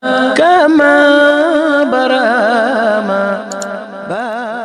كما برما برما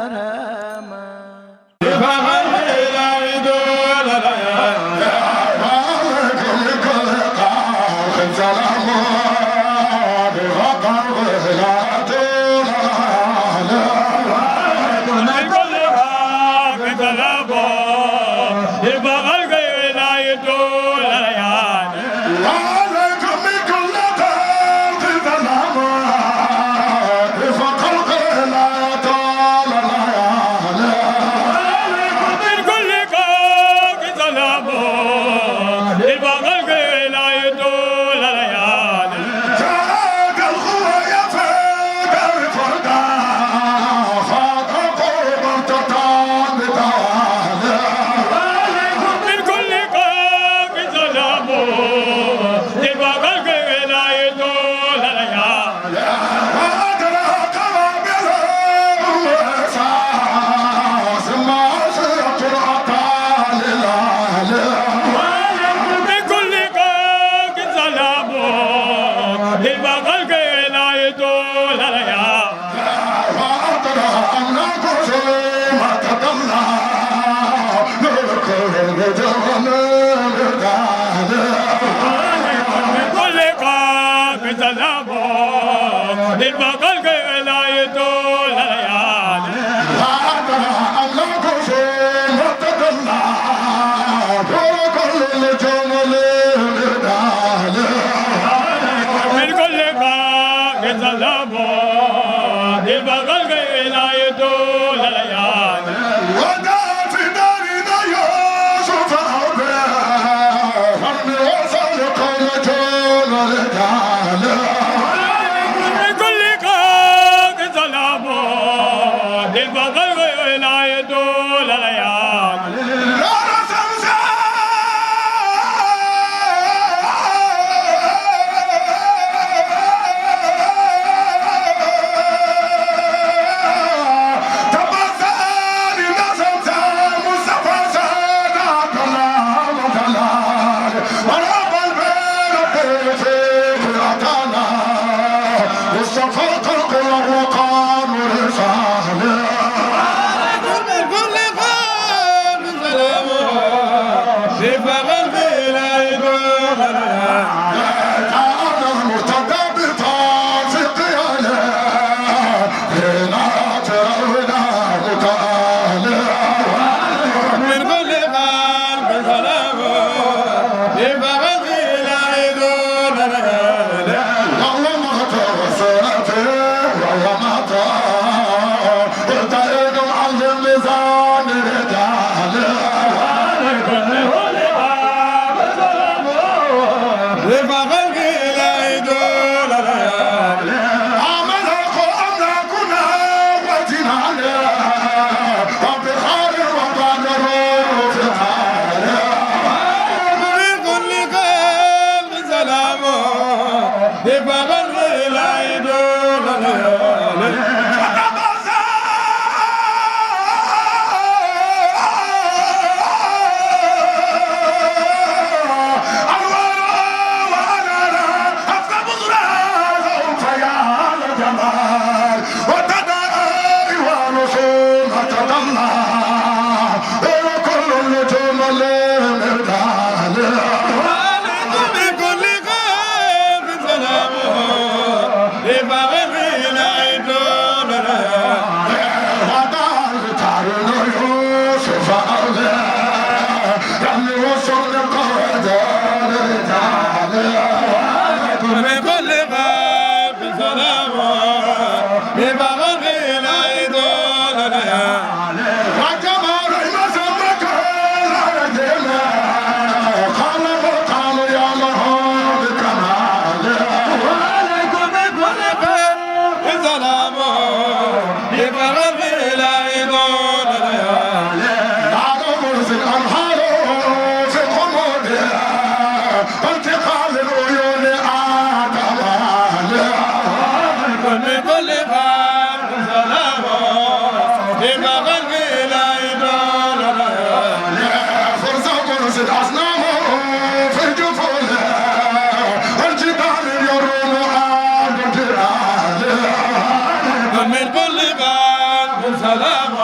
سلام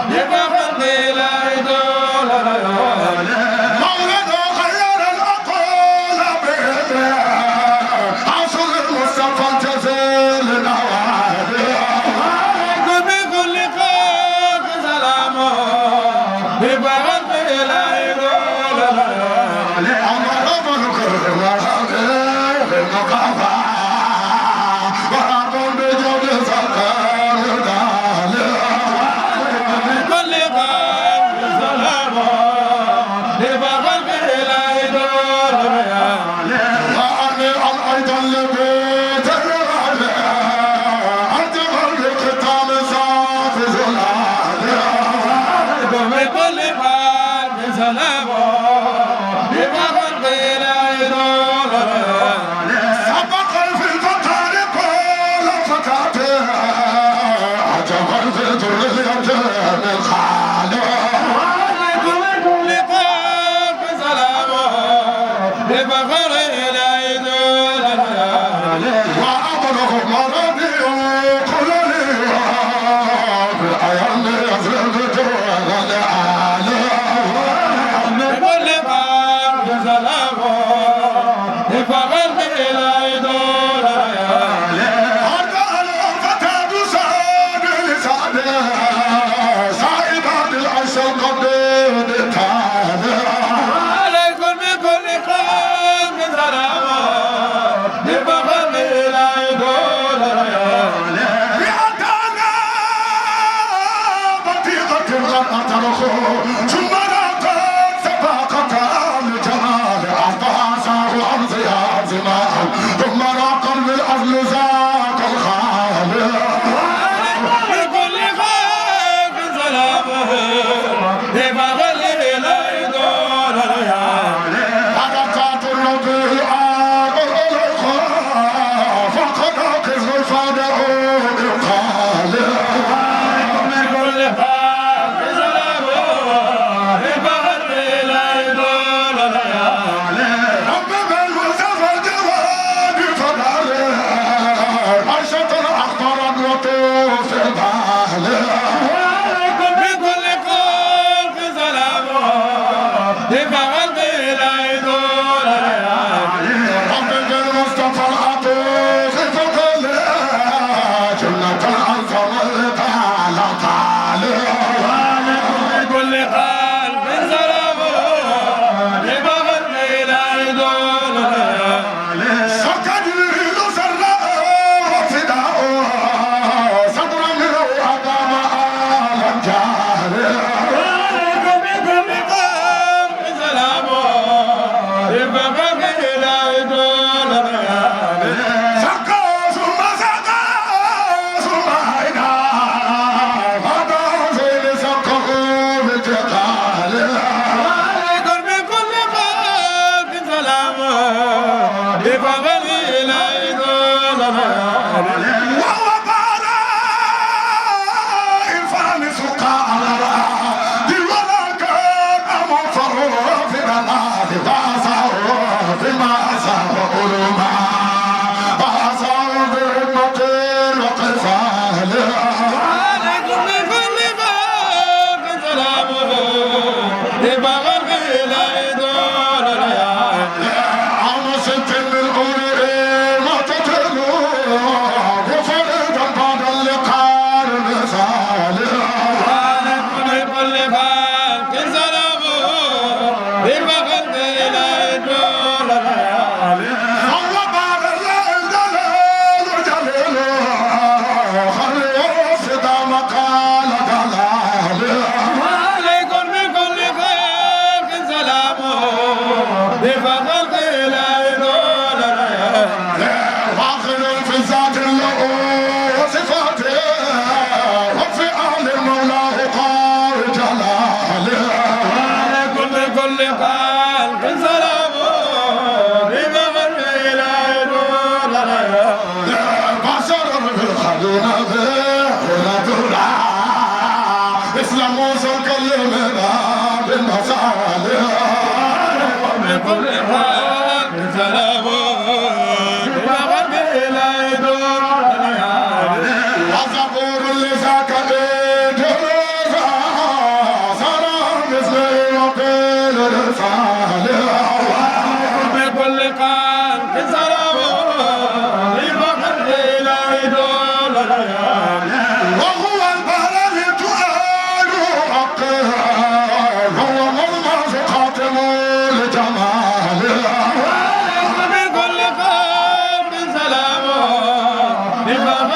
بفخر لا يدول مولد خير العقول بيده عصر المصطفى الجزيل نوادي بكل خلق سلام بفخر لا يدول أمر ملك المرحب المقافى ورب بجود سكر دالي بكل خلق سلام بفخر لا يدول وأني أيضا لبيت الرعب أرتغل بختام صاف زلالي بكل خلق سلام بفخر لا يدول سبق في الفتار كل فتاته عجبا في ذرية الخالق بكل خلق سلام بفخر لا يدول وأبلغ مرضي كل لي بالأيام يزرد دون العالم بكل خلق سلام بفخر لا يدول أرضى الفتاة ساد لساده صاحبات العرش القدير تابع عليكم بكل خلق سلام بفخر لا يدول بأدانا بطيئة غرقت الخوف ثم راقت سباقة الجمال أعطاسه أرضي عظيمة ثم راقا بالأرض ذاك الخالق بكل خلق سلام بفخر لا يدول حركات الربيع الخوف فقد الفداء الخالق بكل خلق سلام بفخر لا يدول ربما المصطفى الجواد فضاله عرشة أخضر وطوف الباله عليكم بكل خلق سلام بفخر لا يدول ربما المصطفى العطوف فضاله جنة أنصر تعالى تعالى بكل خلق سلام بفخر لا يدول سكت جبريل سراء وفداء صدرا منه أقام آل الجار عليكم بكل خلق سلام بفخر لا يدول سقى ثم سقى ثم عينا هذا زين سقه بالجقال عليكم بكل خلق سلام بفخر لا يدول وهو قال إنفان سقى على رأى ولا كان منفر في الله فأسعوا بما أسعوا علوما فأسعوا برحمة وقفال عليكم بكل خلق سلام بفخر لا يدول عم ست من أولئك ما تتلو وفردا بعد اللقاء مثال عليكم بكل خلق سلام بفخر لا يدول الله بعد الليل دليل جليل خلي الصدا مقال دلال عليكم بكل خلق سلام بفخر لا يدول فاخر في ذات الله وصفاته وفي أهل المولى قار جلاله عليكم بكل خلق سلام بفخر لا يدول بشر بالخلون هنا دورا اسلام وصل كلمنا بالمصالح بكل خلق سلام بفخر لا يدول وزبور اللي سكت Allah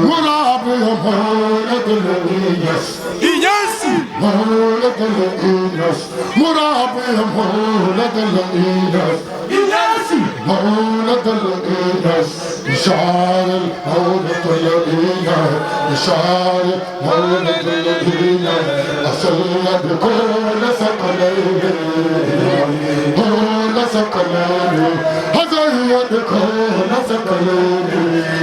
مرابي مولد الإياس مولد الإياس مرابي مولد الإياس مولد الإياس مشعار مولد الإياس مشعار مولد الإياس أصل بكل سقلين كل سقلين هزيد كل سقلين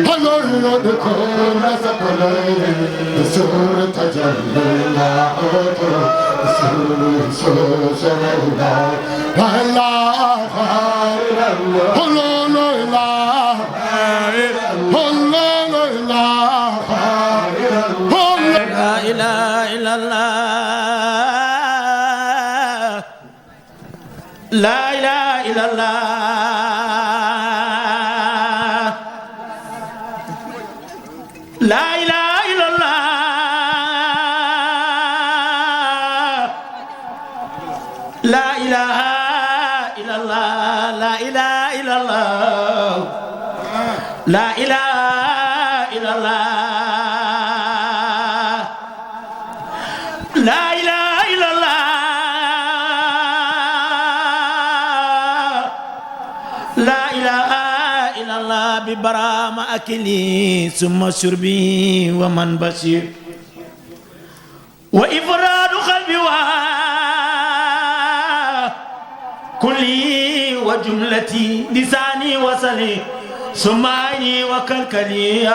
هزيد كل سقلين بسر تجلى بسر سرنا لا إله إلا الله لا إله إلا الله لا إله إلا الله لا إله إلا الله لا إله إلا الله لا إله إلا الله لا إله إلا الله لا إله إلا الله لا إله إلا الله ببرام أكلي ثم شربي ومن بشير وإفراد قلبي كلي وجملتي لساني وصلي ثم عيني وكلكلي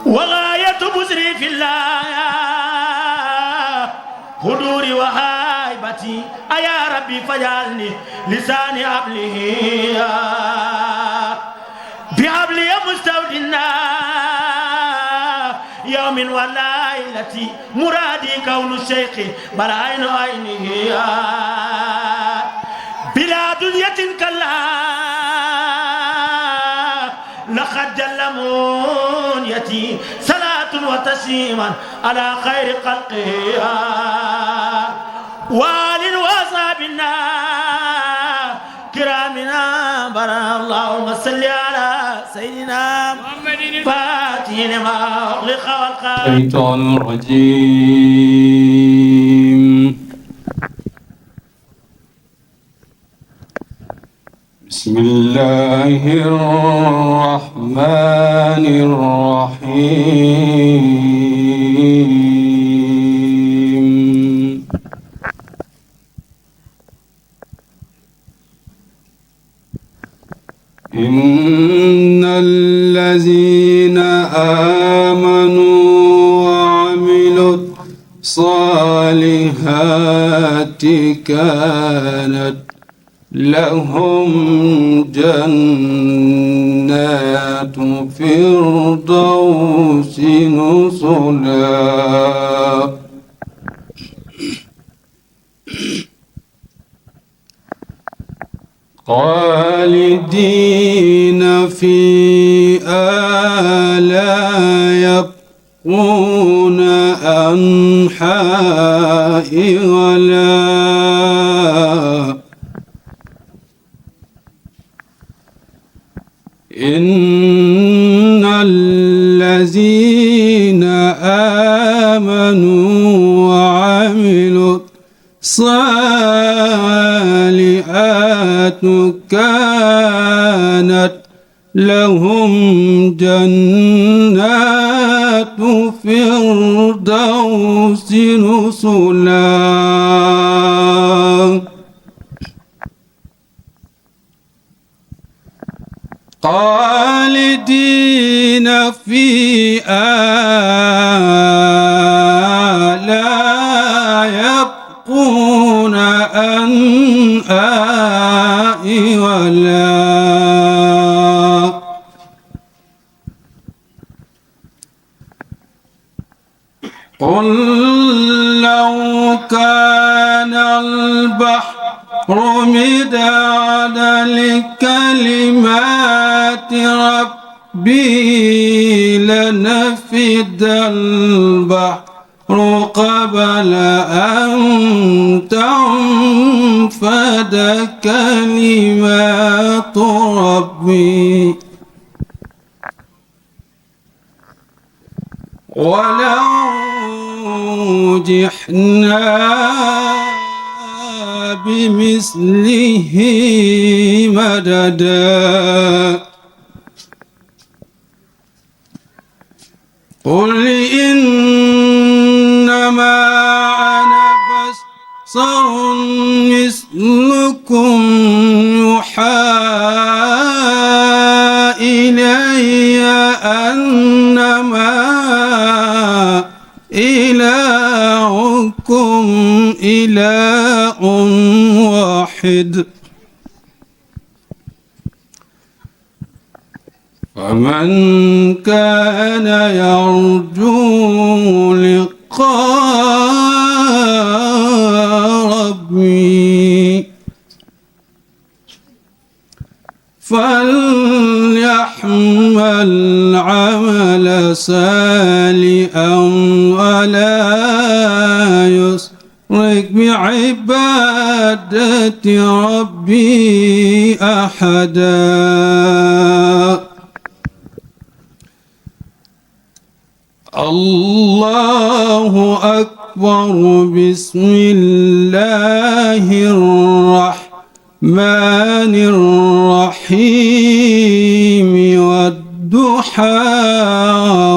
وغاية بزري في الله حضوري وهيبتي أيا ربي فجعلني لساني عبله بعبلي مستودنا يوم وليلة مرادي كون الشيخ بل عين عينه بلا دنيا كلا لقد جل منيتي صلاة وتسليما على خير خلقه وآل وأصحابنا كرامنا برا اللهم صل على سيدنا محمد الفاتح لما أغلق والقادم الشيطان الرجيم بسم الله الرحمن الرحيم إن الذين آمنوا وعملوا الصالحات كانت لهم جنات فردوس نزلا خالدين فيها لا يبغون عنها حولا إن الذين آمنوا وعملوا الصالحات كانت لهم جنات فردوس نزلا خالدين فيها لا يبغون عنها حولا قل لو كان البحر مدادا لكلمات ربي لنفد البحر قبل أن تنفد كلمات ربي ولو جئنا بمثله مددا قل إنما أنا بشر مثلكم يوحى إلي أنما إلهكم إله واحد فمن كان يرجو لقاء ربه فليحمل عمل صالحا ولا يشرك بعبادة ربي أحدا الله أكبر بسم الله الرحمن الرحيم والضحى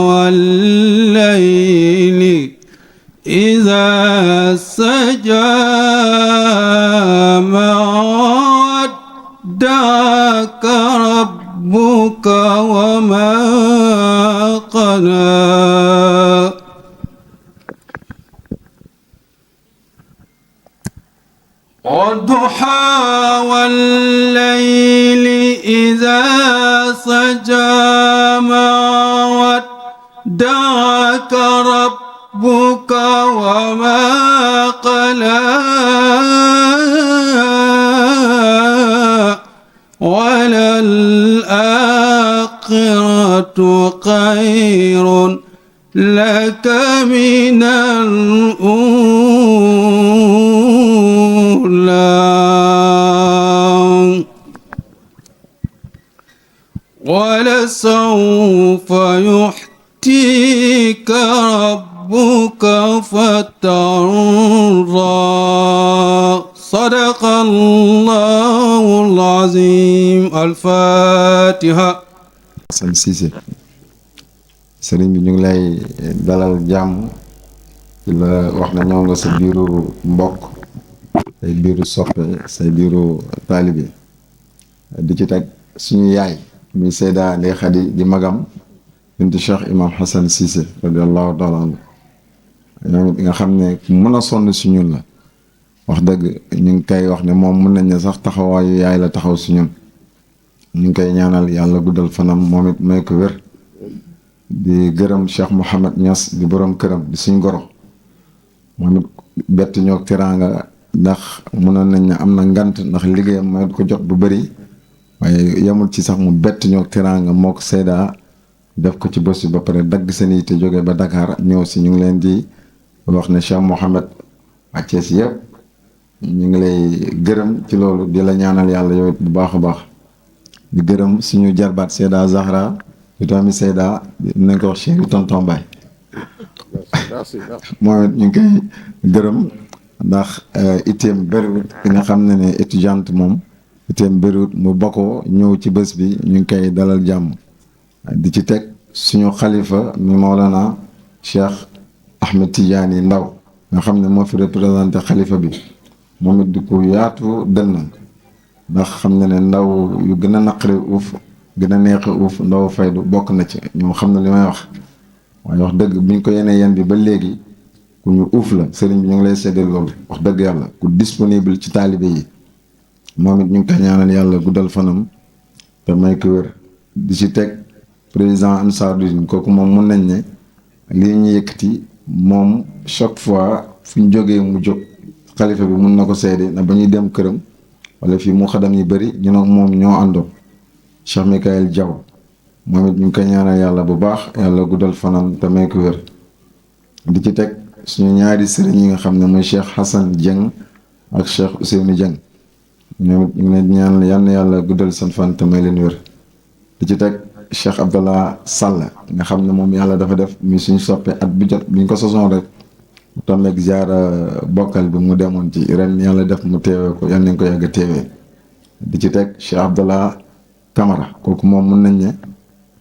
والليل إذا سجى ما ودعك ربك وما قلى والضحى والليل إذا سجى ما ودعك ربك وما قلى وللآخرة خير لك من الأولى ولسوف يحتيك ربك فترضى صدق الله العظيم الفاتحة. Assane Cissé sëriñ bi ñu ngi lay dalal jàmm di la wax na ñëw nga sa biiru mbokk say biiru soppe say biiru taalibe di ci teg suñu yaay muy Seyda Ndeye Khady di magam bintu Cheikh Imam Assane Cissé radiallahu taala anhu ñoom it nga xam ne mën a sonn si ñun la wax dëgg ñu ngi koy wax ne moom mën nañ ne sax taxawaayu yaay la taxaw si ñun ñu ngi koy ñaanal yàlla guddal fanam moom it may ko wér di gërëm Cheikh Mouhamed Niass di borom këram di suñ goro moom it bett ñoo teraanga ndax mënoon nañ ne am na ngant ndax liggéeyam may ko jot bu bëri waaye yemul ci sax mu bett ñoo teraanga moo ko Seyda def ko ci bés bi ba pare dagg seen yi te jógee ba Dakar ñëw si ñu ngi leen di wax ne Cheikh Mouhamed wàccee si yëpp ñu ngi lay gërëm ci loolu di la ñaanal yàlla yow it bu baax a baax di gërëm suñu jarbaat Seyda Zahra yu tamit Seyda nañ ko wax chéri tonton Baye moom it ñu ngi koy gërëm ndax itteem bëriwut ki nga xam ne ne étudiante moom itteem bëriwut mu bokkoo ñëw ci bés bi ñu ngi koy dalal jàmm di ci teg suñu xalifa mi Mawlana Cheikh Ahmed Tidiane Ndaw nga xam ne moo fi représenté xalifa bi moom it di ko yaatu dënn ndax xam ne ne ndaw yu gën a naqari uuf gën a neexi uuf ndaw faydu bokk na ci ñoom xam na li may wax waaye wax dëgg biñ ko yenee yen bi ba léegi ku ñu uuf la sëriñ bi ñu ngi lay seddal loolu wax dëgg yàlla ku disponible ci taalibe yi moom it ñu ngi koy ñaanal yàlla guddal fanam te may ko wér di ci teg président Ansaarud-Din kooku moom mun nañ ne lii ñu yëkkati moom chaque fois fu ñu jógee mu jóg xalifa bi mun na ko seede na ba ñuy dem këram wala fii mu xadam yi bëri ñu ne moom ñoo àndoon Cheikh Mikaël Diaw moom it ñu ngi koy ñaanal yàlla bu baax yàlla guddal fanam te may ko wér di ci teg suñu ñaari sëriñ yi nga xam ne mooy Cheikh Hassan Dieng ak Cheikh Ousseynou Dieng ñoom it ñu ngi leen di ñaanal yal na yàlla guddal seen fan te may leen wér di ci teg Cheikh Abdallah Sall nga xam ne moom yàlla dafa def mi suñ soppee at bu jot biñ ko sosoon rek mu tombeeg ziara bokkal bi mu demoon ci ren yàlla def mu teewee ko yal nañ ko yàgg a teewee di ci teg Cheikh Abdallah Camara kooku moom mën nañ ne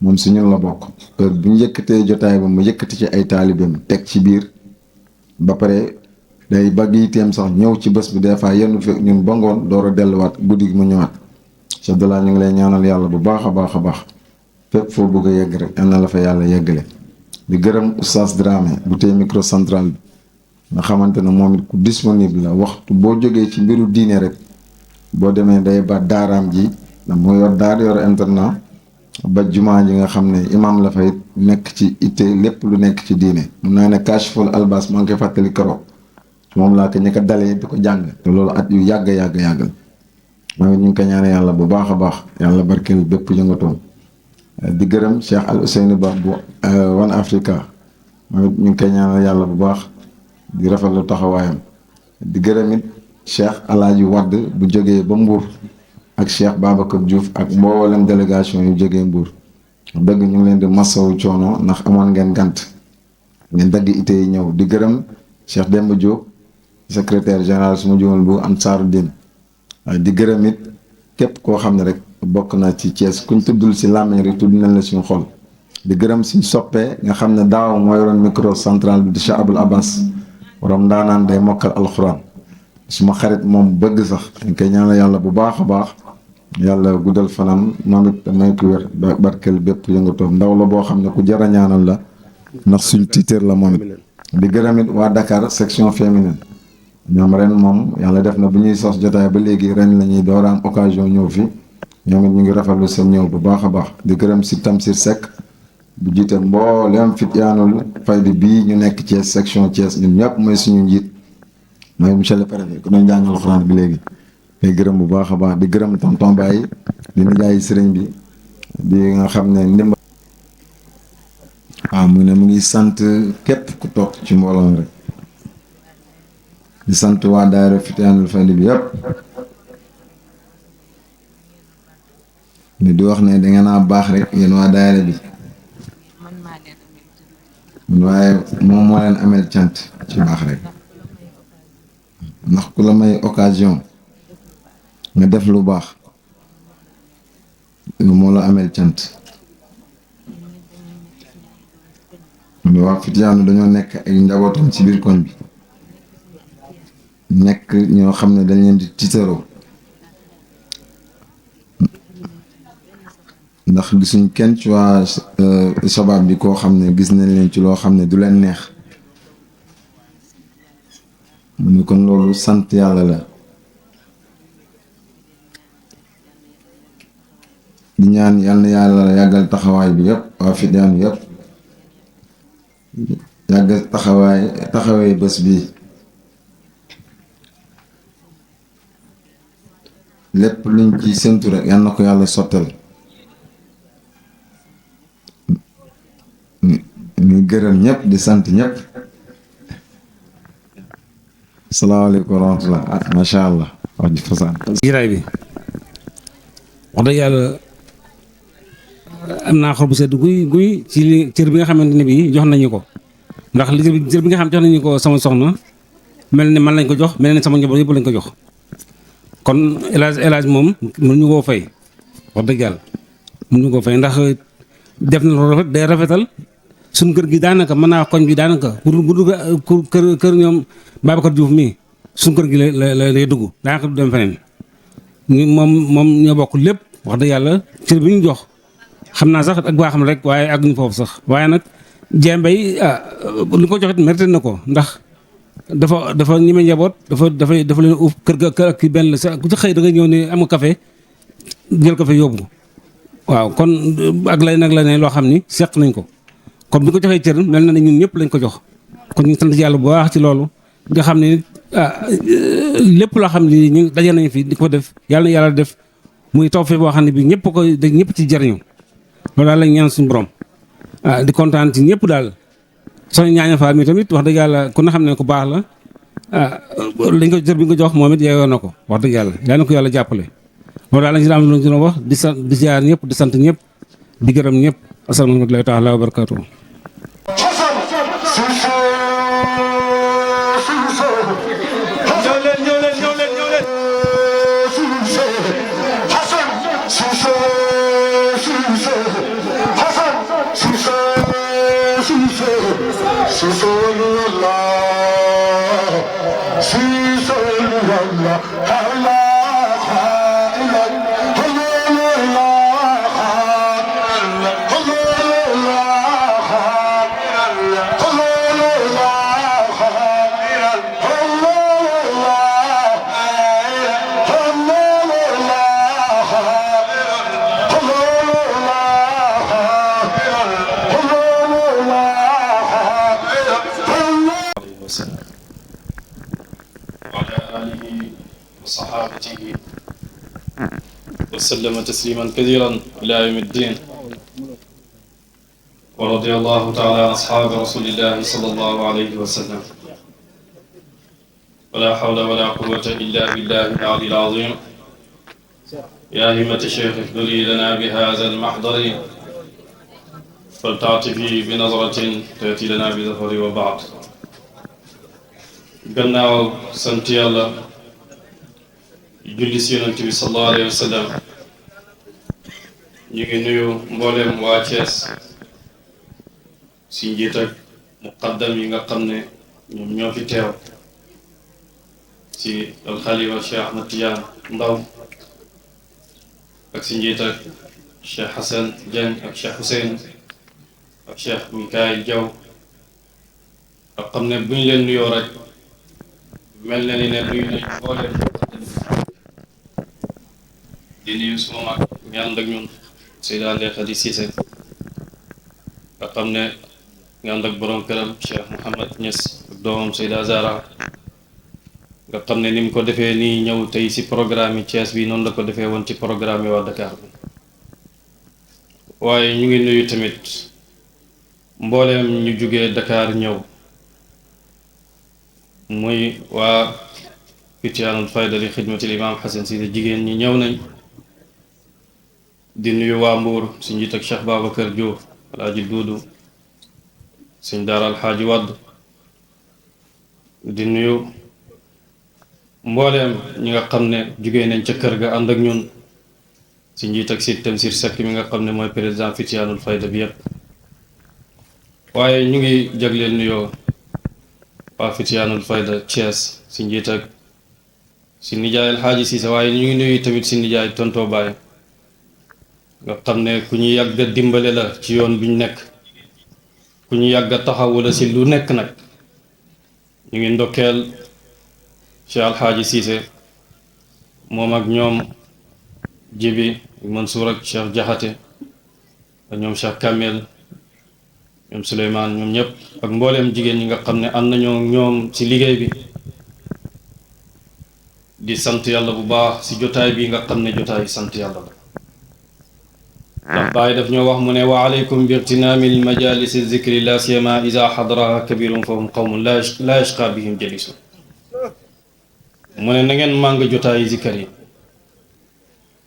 moom si ñun la bokk heure bu ñu yëkkatee jotaay ba mu yëkkati ci ay taalibeem teg ci biir ba pare day bagg yiteem sax ñëw ci bés bi des fois yenn fi ñun ba ngoon door a delluwaat guddi gi mu ñëwaat Cheikh Abdallah ñu ngi lay ñaanal yàlla bu baax a baax a baax fépp foo bëgg a yegg rek yal na la fa yàlla yeggale di gërëm Oustaz Dramé bu tey micro central bi nga xamante ne moom it ku disponible la waxtu boo jógee ci mbiru diine rek boo demee day ba daaraam ji da moo yor daar yor internat ba jumaa ji nga xam ne imam la fay nekk ci itte lépp lu nekk ci diine mun naa ne Kashful Albas maa ngi koy fàttali keroog moom laa ko ñi ko dalee di ko jàng te loolu at yu yàgg yàggal moom it ñu ngi ko ñaane yàlla bu baax a baax yàlla barkeel bépp yëngatoom di gërëm Cheikh Al Ousseynou Ba bu One Africa moom it ñu ngi koy ñaanal yàlla bu baax di rafetlu taxawaayam di gërëm it Cheikh Alaaji Wadd bu jógee ba Mbour ak Cheikh Babacar Diouf ak mboolem délégation yu jógee Mbour dëgg ñu ngi leen di masawu coono ndax amoon ngeen gant ngeen dagg ite yi ñëw di gërëm Cheikh Demba Diop secrétaire général suma jumal bu Ansaarud-Din di gërëm it képp koo xam ne rek bokk na ci Thiès kuñ tuddul si làmmiñ rek tudd nañ la suñu xol di gërëm suñ soppee nga xam ne daaw moo yoroon micro central bi di Cheikh Aboul Abbas borom daanaan day mokkal alxuraan suma xarit moom bëgg sax dañ koy ñaanal yàlla bu baax a baax yàlla guddal fanam moom it may ko wér barkeel bépp yëngatoom ndaw la boo xam ne ku jar a ñaanal la ndax suñ tiitër la moom it di gërëm it waa Dakar section féminine ñoom ren moom yàlla def na bu ñuy sos jotaay ba léegi ren la ñuy door a am occasion ñëw fi ñoom it ñu ngi rafetlu seen ñëw bu baax a baax di gërëm si Tamsir Seck bu jiite mboolem Fityaanul Fayda bii ñu nekk Thiès section Thiès ñun ñëpp mooy suñu njiit mooy monsieur le préfet ku doon jàngal alxuraan bi léegi di gërëm bu baax a baax di gërëm tonton Baye di nijaay sëriñ bi di nga xam ne ndimbal waaw mu ne mu ngi sant képp ku toog ci mbooloom rek di sant waa daayira Fityaanul Fayda bi yëpp ni di wax ne dangeen a baax rek yéen waa daayira bi waaye moom moo leen ameel cant ci baax rek ndax ku la may occasion nga def lu baax moo la ameel cant mu waa Fityaanu dañoo nekk ay njabootam ci biir koñ bi nekk ñoo xam ne dañ leen di tiitaroo ndax gisuñ kenn ci waa sabab bi koo xam ne gis nañ leen ci loo xam ne du leen neex mu ne kon loolu sant yàlla la di ñaan yal na yàlla yàggal taxawaay bi yëpp waa Fityaanu yëpp yàggal taxawaay bés bi lépp luñ ci séntu rek yal na ko yàlla sottal ñu gërëm ñëpp di sant ñëpp asalaamaaleykum wa rahmatulah macha allah wax ji fasaan jiraay bi wax dëgg yàlla am naa xol bu sedd guy ci li cër bi nga xamante ne bii jox nañu ko ndax li cër bi nga xam jox nañu ko sama soxna mel ne man lañ ko jox mel ne sama njaboot yëpp lañ ko jox kon El Hadj moom mënuñu koo fay wax dëgg yàlla mënuñu koo fay ndax def na lu rafet day rafetal suñ kër gi daanaka mën naa koñ bi daanaka pour kër ñoom Babacar Diouf mii suñ kër gi lay dugg daanaka du dem feneen moom ñoo bokk lépp wax dëgg yàlla cër bi ñu jox xam naa sax ak baaxam rek waaye àgguñu foofu sax waaye nag Diembay li ko joxit mérité na ko ndax dafa ñime njaboot dafa leen uuf kër ak ki benn la sax ku ci xëy da nga ñëw ne am nga café jël café yóbbu waaw kon ak lay nag la ne loo xam ni seq nañ ko comme bi ko joxee cër mel na ne ñun ñëpp lañ ko jox kon ñu sant yàlla bu baax ci loolu nga xam ne lépp loo xam ne ñu daje nañ fi di ko def yàlla na yàlla def muy taw fee boo xam ne bi ñëpp ci jariñu loolu daal lañ ñaan suñu borom di kontaan ci ñëpp daal soxna ñaaña faal mi tamit wax dëgg yàlla ku na xam ne ku baax la lañ ko cër bi nga jox moom it yeewoo na ko wax dëgg yàlla yaa na ko yàlla jàppale loolu daal lañ si am lu ñu wax di ziar ñëpp di sant ñëpp di gërëm ñëpp asalaamaaleykum wa rahmatullaahi taala wa barakaatuh. وصحابته وسلم تسليما كثيرا إلى يوم الدين. ورضي الله تعالى عن أصحاب رسول الله صلى الله عليه وسلم. ولا حول ولا قوة إلا بالله العلي العظيم. يا همة الشيخ اهدري لنا بهذا المحضر فلتعطفي بنظرة تأتي لنا بظفر. وبعد. gannaaw sant yàlla julli si yonent bi sallallahu alayhi wa sallam ñu ngi nuyu mbooleem waa Thiès si njiit ak muqaddam yi nga xam ne ñoom ñoo fi teew si alxalifa Cheikh Ahmad Tidiane Ndaw ak si njiit ak Cheikh Hassan Dieng ak Cheikh Hussein ak Cheikh Mikaïl Diaw ak xam ne bu ñu leen nuyoo rek mel na ni ne nuyu nañ mbooleem di nuyu suma mag ñu ànd ak ñun Seyda Ndeye Khady Cissé nga xam ne nga ànd ak borom këram Cheikh Mouhamad Niass ak doomam Seyda Zara nga xam ne ni mu ko defee nii ñëw tey si programme yi Thiès bi noonu la ko defee woon ci programme yi waa Dakar bi waaye ñu ngi nuyu tamit mbooleem ñu jugee Dakar ñëw muy waa Fityaanul Fayda li xidmatil Imam Hassan Cissé jigéen ñi ñëw nañ di nuyu waa Mbuur si njiit ak Cheikh Babacar Diouf Alaaji Duudu suñ daara Alxaaji Wadd di nuyu mbooleem ñi nga xam ne jugee nañ ca kër ga ànd ak ñun si njiit ak si Tamsir Seck mi nga xam ne mooy président Fityaanul Fayda bi yépp waaye ñu ngi jagleel nuyoo waa Fityaanul Fayda Thiès si njiit ak si nijaay Alxaaji Cissé waaye ñu ngi nuyu tamit si nijaay Tonto Baye nga xam ne ku ñu yàgg a dimbale la ci yoon bi ñu nekk ku ñu yàgg a taxawu la si lu nekk nag ñu ngi ndokkeel Cheikh Alxaaji Cissé moom ak ñoom Jibi Mansour ak Cheikh Jaxate ak ñoom Cheikh Kamel ñoom Souleymane ñoom ñëpp ak mbooleem jigéen ñi nga xam ne ànd nañoo ñoom ci liggéey bi di sant yàlla bu baax ci jotaay bi nga xam ne jotaay sant yàlla la ndax Baay daf ñoo wax mu ne wa aleykum bi igtinaamil majalisi zikri la siyama isa xadaraha kabirun fa hum qawmun la yashqa bihim jalisun mu ne na ngeen màng jotaay zikkar yi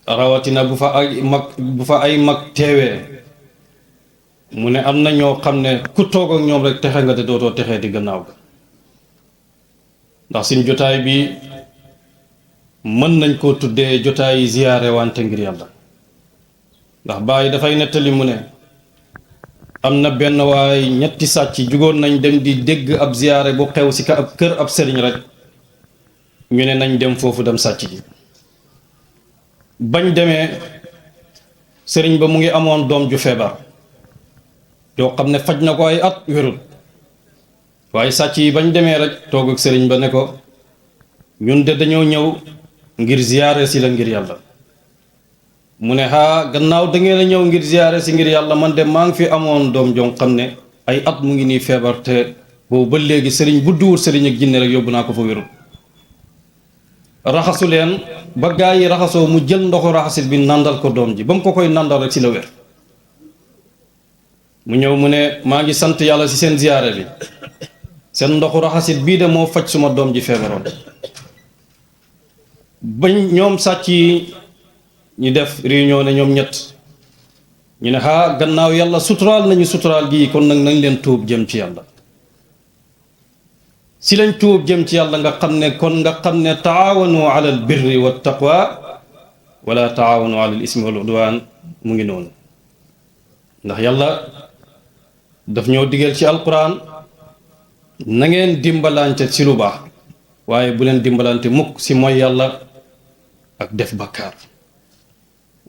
rawatina bu fa ay mag teewee mu ne am na ñoo xam ne ku toog ak ñoom rek texe nga te dootoo texee di gannaaw ga ndax suñ jotaay bi mën nañ koo tuddee jotaay ziyaare wante ngir yàlla ndax Baay dafay nettali mu ne am na benn waay ñetti sàcc jugoon nañ dem di dégg ab ziyaare bu xew si ka ab kër ab sëriñ rek ñu ne nañ dem foofu dem sàcc ji bañ demee sëriñ ba mu ngi amoon doom ju feebar yoo xam ne faj na ko ay at wérul waaye sàcc yi bañ demee rek toog ak sëriñ ba ne ko ñun de dañoo ñëw ngir ziyaare si la ngir yàlla mu ne gannaaw da ngeen a ñëw ngir ziyaare si ngir yàlla man de maa ngi fi amoon doom joo xam ne ay at mu ngi nii feebar te boobu ba léegi sëriñ bu duwul sëriñ ak jinne rek yóbbu naa ko fa wérul raxasu leen ba gaa yi raxasoo mu jël ndoxu raxasit bi nandal ko doom ji ba mu ko koy nandal rek si la wér mu ñëw mu ne maa ngi sant yàlla si seen ziyaare bi seen ndoxu raxasit bii de moo faj suma doom ji feebaroon bañ ñoom sàcc yi ñu def réunion ne ñoom ñett ñu ne gannaaw yàlla suturaal nañu suturaal gi kon nag nañ leen tuub jëm ci yàlla si lañ tuub jëm ci yàlla nga xam ne taawanu ala al birri wa taqwa wala taawanu ala al ismi wal udwan mu ngi noonu ndax yàlla daf ñoo digal ci alquran na ngeen dimbalante ci lu baax waaye bu leen dimbalante mukk si mooy yàlla ak def bakkaar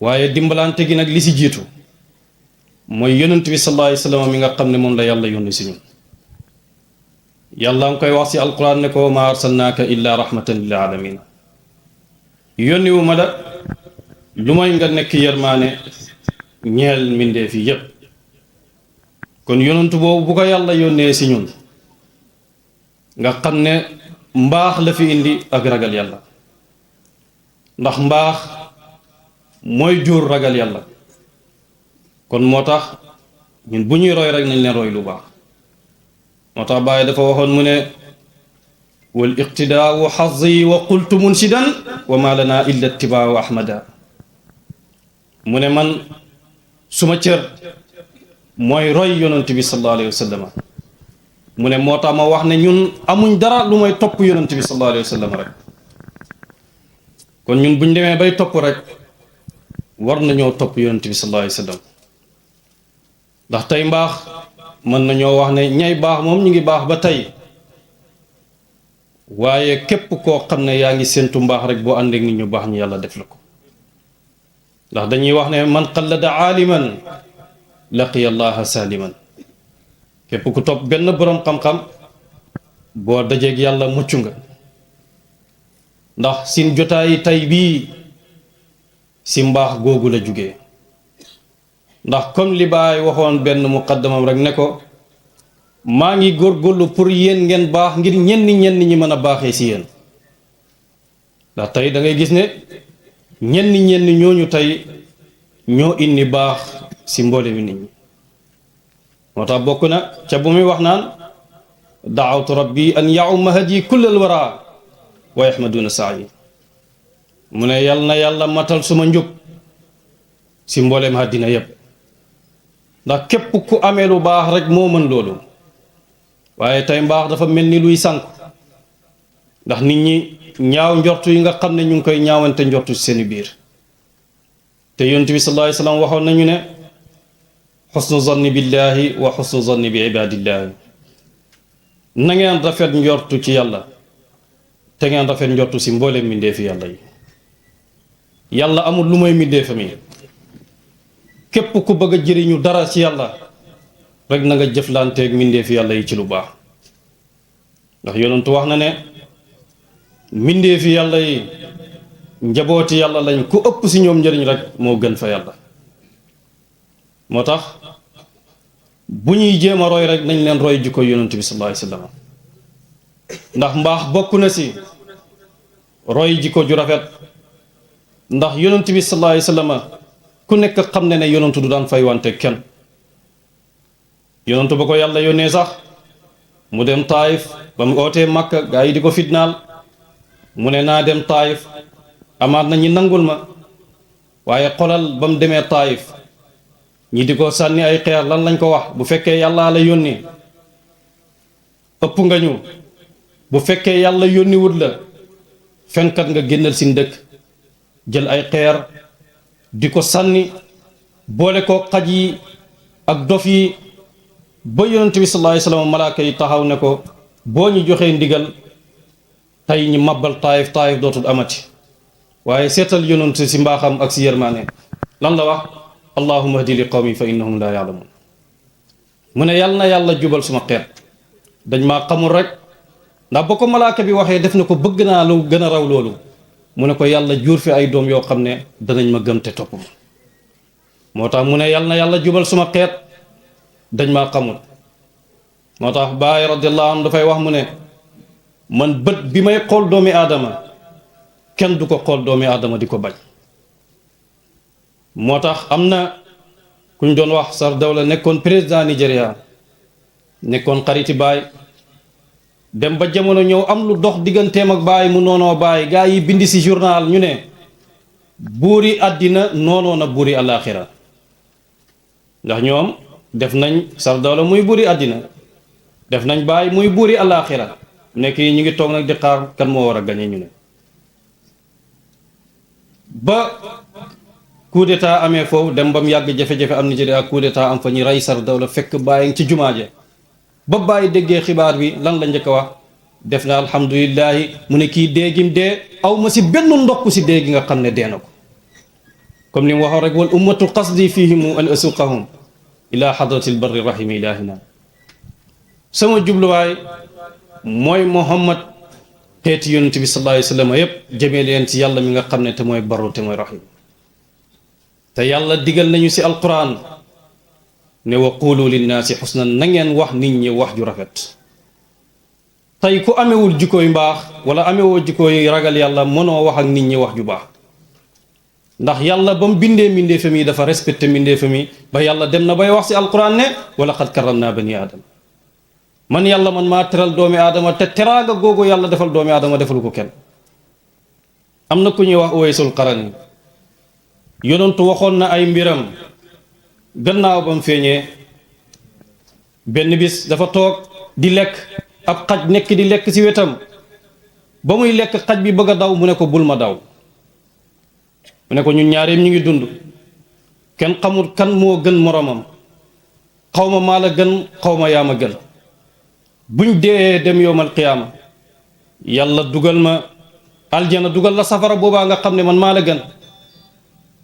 waaye dimbalante gi nag li si jiitu mooy yonent bi sallallahu alayhi wasallam mi nga xam ne moom la yàlla yónni si ñun yàlla nga koy wax si alquran ne ko ma arsalnaaka illa rahmatan lil alamin yónni wu ma la lu may nga nekk yërmaane ñeel mbindeef yi yépp kon yonentu boobu bu ko yàlla yónnee si ñun nga xam ne mbaax la fi indi ak ragal yàlla ndax mbaax mooy jur ragal yàlla kon moo tax ñun bu ñuy roy rek nañ leen roy lu baax moo tax Baay dafa waxoon mu ne wal iqtidaau xazi wa qultu munsidan wa ma lana illa ittibaau ahmada mu ne man suma cër mooy roy yonent bi sallallahu alayhi wa sallam mu ne moo tax ma wax ne ñun amuñ dara lu may topp yonent bi sallallahu alayhi wa sallam rek kon ñun buñ demee bay topp rek war nañoo topp yonent bi sallallahu alayhi wa sallam ndax tey mbaax mën nañoo wax ne ñay baax moom ñu ngi baax ba tey waaye képp koo xam ne yaa ngi séentu mbaax rek boo àndeek nit ñu baax ñu yàlla def la ko ndax dañuy wax ne man qallada aaliman laqiya allaha saliman képp ku topp benn boroom xam-xam boo dajeeg yàlla mucc nga ndax sin jotaay tey bii si mbaax googu la jugee ndax comme li Baay waxoon benn muqaddamam rek ne ko maa ngi góorgóorlu pour yéen ngeen baax ngir ñenn ñi mën a baaxee si yéen ndax tey da ngay gis ne ñenn ñooñu tey ñoo indi baax si mboole mi nit ñi moo tax bokk na ca bu muy wax naan daawtu rabbi an yauma hadi kullal wara wa yahmaduna saayi mu ne yal na yàlla matal suma njub si mbooleem àddina yépp ndax képp ku amee lu baax rek moo mën loolu waaye tey mbaax dafa mel ni luy sànk ndax nit ñi ñaaw njortu yi nga xam ne ñu ngi koy ñaawante njortu ci seeni biir te yonent bi sallallahu alayhi wasallam waxoon nañu ne xusnu zanni billahi wa xusnu zanni bi ibadillahi na ngeen rafet njortu ci yàlla te ngeen rafet njortu si mbooleem mbindeefi yàlla yi yàlla amul lu may mbindeefam yi képp ku bëgg a jëriñu dara ci yàlla rek na nga jëflanteeg mbindeefi yàlla yi ci lu baax ndax yonentu wax na ne mbindeefi yàlla yi njabooti yàlla lañ ku ëpp si ñoom njëriñ rek moo gën fa yàlla moo tax bu ñuy jéem a roy rek nañ leen roy jikko yonent bi sallallahu alayhi wasallam ndax mbaax bokk na si roy jikko ju rafet ndax yonent bi sallallahu alayhi wasallam ku nekk xam ne yonentu du daan fay wante kenn yonentu ba ko yàlla yónnee sax mu dem Taayif ba mu ootee Makka gaa yi di ko fitnaal mu ne naa dem Taayif amaat na ñi nangul ma waaye xolal ba mu demee Taayif ñi di ko sànni ay xeer lan lañ ko wax bu fekkee yàlla la yónni ëpp nga ñu bu fekkee yàlla yónni wut la fenkat nga génnal sin dëkk jël ay xeer di ko sànni boole ko xaj yi ak dof yi ba yonent bi sallallahu alayhi wasallam malaaka yi taxaw ne ko boo ñu joxee ndigal tey ñi mabbal Taayif dootul amati waaye seetal yonent si mbaaxam ak si yërmaane lan la wax allahumma hdi li qawmi fa innahum la ya'lamun mu ne yàlla na yàlla jubal suma xeet dañ maa xamul rek ndax ba ko malaaka bi waxee def na ko bëgg naa lu gën a raw loolu mu ne ko yàlla jur fi ay doom yoo xam ne danañ ma gëm te topp ma moo tax mu ne yàlla na yàlla jubal suma xeet dañ maa xamul moo tax Baay radiyallahu anhu dafay wax mu ne man bët bi may xool doomi aadama kenn du ko xool doomi aadama di ko bañ moo tax am na kuñ doon wax Sardawla nekkoon président Nigeria nekkoon xariti Baay dem ba jamono ñëw am lu dox digganteem ak Baay mu noonoo Baay gaa yi bindi ci journal ñu ne buuri àddina noonoo na buuri alaaxira ndax ñoom def nañ Sardawla muy buri àddina def nañ Baay muy buri alaaxira nekk yi ñu ngi toog nag di xaar kan moo war a gañe ñu ne ba coup d'état amee foofu dem ba mu yàgg jafe-jafe am Nigeria coup d'état am fa ñu rey Sardawla fekk Baay ci jumaa ja ba Baay déggee xibaar bi lan la njëkk a wax def na alhamdulillahi mu ne kii déegim dee aw ma si benn ndokk si dee gi nga xam ne dee na ko comme ni mu waxoon rek wal ummatu qasdi fihimu an asuqahum ila hadratil barri rahimi ilahina sama jubluwaay mooy Muhammad xeeti yonent bi sallallahu alayhi wa sallam yépp jëmee leen ci yàlla mi nga xam ne te mooy barru te mooy rahim te yàlla digal nañu si alquran ne wa qulu linnaasi xusnan na ngeen wax nit ñi wax ju rafet tey ku amewul jikkooy mbaax wala amewoo jikkooy ragal yàlla mënoo wax ak nit ñi wax ju baax ndax yàlla ba mu bindee mbindeefam yi dafa respecté mbindeefam yi ba yàlla dem na bay wax si alquran ne wala qad karramna bani aadama man yàlla man maa teral doomi aadama te teraanga googu yàlla defal doomi aadama defalu ko kenn am na ku ñuy wax Uwaysul Qarani yonentu waxoon na ay mbiram gannaaw ba mu feeñee benn bis dafa toog di lekk ab xaj nekk di lekk ci wetam ba muy lekk xaj bi bëgg a daw mu ne ko bul ma daw mu ne ko ñun ñaareem ñu ngi dund kenn xamul kan moo gën moromam xaw ma maa la gën xaw ma yaa ma gën buñ dee dem yowmal qiyaama yàlla dugal ma aljana dugal la safara boobaa nga xam ne man maa la gën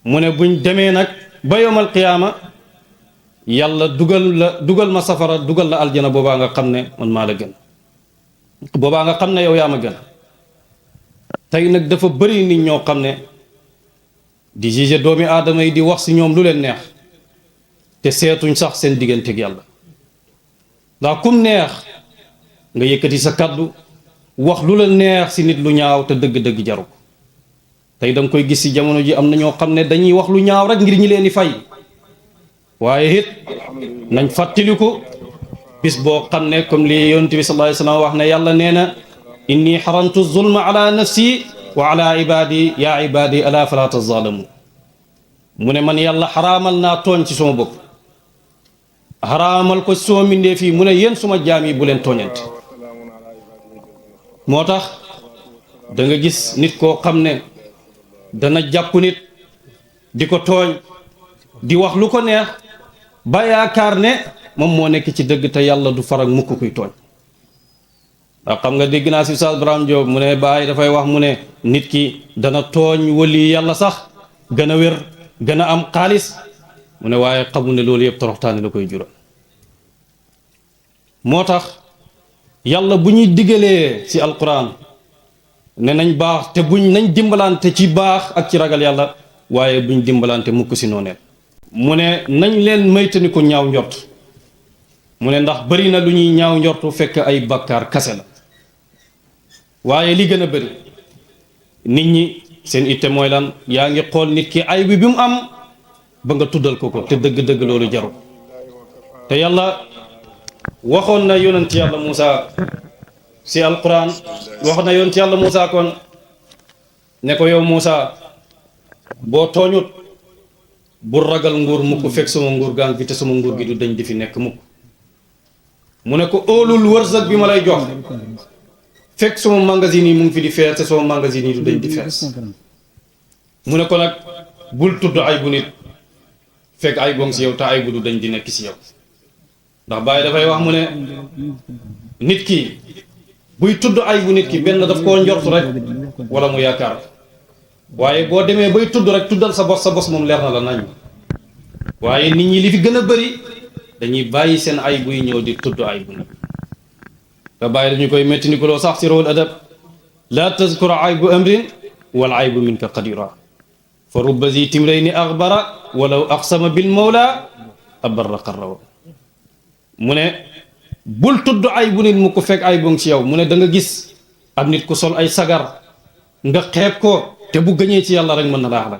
mu ne buñ demee nag ba yowmal qiyaama yàlla dugal ma safara dugal la aljana boobaa nga xam ne man maa la gën boobaa nga xam ne yow yaa ma gën tey nag dafa bëri nit ñoo xam ne di juge doomi aadama yi di wax si ñoom lu leen neex te seetuñ sax seen digganteeg yàlla ndax kum neex nga yëkkati sa kaddu wax lu la neex si nit lu ñaaw te dëgg-dëgg jaru ko tey da nga koy gis si jamono ji am na ñoo xam ne dañuy wax lu ñaaw rek ngir ñi leen di fay waaye it nañ fàttaliku bis boo xam ne comme li yonent bi sallallahu alayhi wa sallam wax ne yàlla nee na inni xaramtu zulma ala nafsi wa ala ibadi ya ibadi ala fala tazalamu mu ne man yàlla xaraamal naa tooñ ci sama bopp xaraamal ko ci sama mbindee fii mu ne yéen suma jaam yi bu leen tooñante moo tax da nga gis nit koo xam ne dana jàpp nit di ko tooñ di wax lu ko neex ba yaakaar ne moom moo nekk ci dëgg te yàlla du farak mukk kuy tooñ ndax xam nga dégg naa si Oustaz Ibrahima Diop mu ne Baay dafay wax mu ne nit ki dana tooñ wali yàlla sax gën a wér gën a am xaalis mu ne waaye xamu ne loolu yëpp toroxtaane la koy jural moo tax yàlla bu ñuy digalee ci alquran ne nañ baax te buñ nañ dimbalante ci baax ak ci ragal yàlla waaye buñ dimbalante mukk ci nooneel mu ne nañ leen maytani ko ñaaw njort mu ne ndax bari na lu ñuy ñaaw njortu fekk ay bakkaar kase la waaye li gën a bari nit ñi seen itte mooy lan yaa ngi xool nit ki ay bi mu am ba nga tuddal ko ko te dëgg-dëgg loolu jaru te yàlla waxoon na yonent yàlla Muusa si alquran wax na yonent yàlla Muusa kon ne ko yow Muusa boo tooñut bu ragal nguur mukk fekk sama nguur gaa ngi fi te sama nguur gi du dañ di fi nekk mukk mu ne ko óolul wërsëg bi ma lay jox fekk sama magasin yi mu ngi fi di fees te sama magasin yi du dañ di fees mu ne ko nag bul tudd ay bu nit fekk ay bong si yow te ay bu du dañ di nekk si yow ndax Baay dafay wax mu ne nit ki buy tudd ay bu nit ki benn daf koo njortu rek wala mu yaakaar waaye boo demee bay tudd rek tuddal sa bos moom leer na la nañ waaye nit ñi li fi gën a bëri dañuy bàyyi seen ay buy ñëw di tudd ay bu nit te Baay dañu koy métti ni ko loo sax si rawul adab laa tazkur aybu amrin wal aybu minka qadira fa rubba zi timrayni axbara walaw aqsama bil mawla abarra qarrawa mu ne bul tudd ay bu nit mu ko fekk ay bong ci yow mu ne da nga gis ak nit ku sol ay sagar nga xeeb ko te bu gëñee ci yàlla rek mën na laax la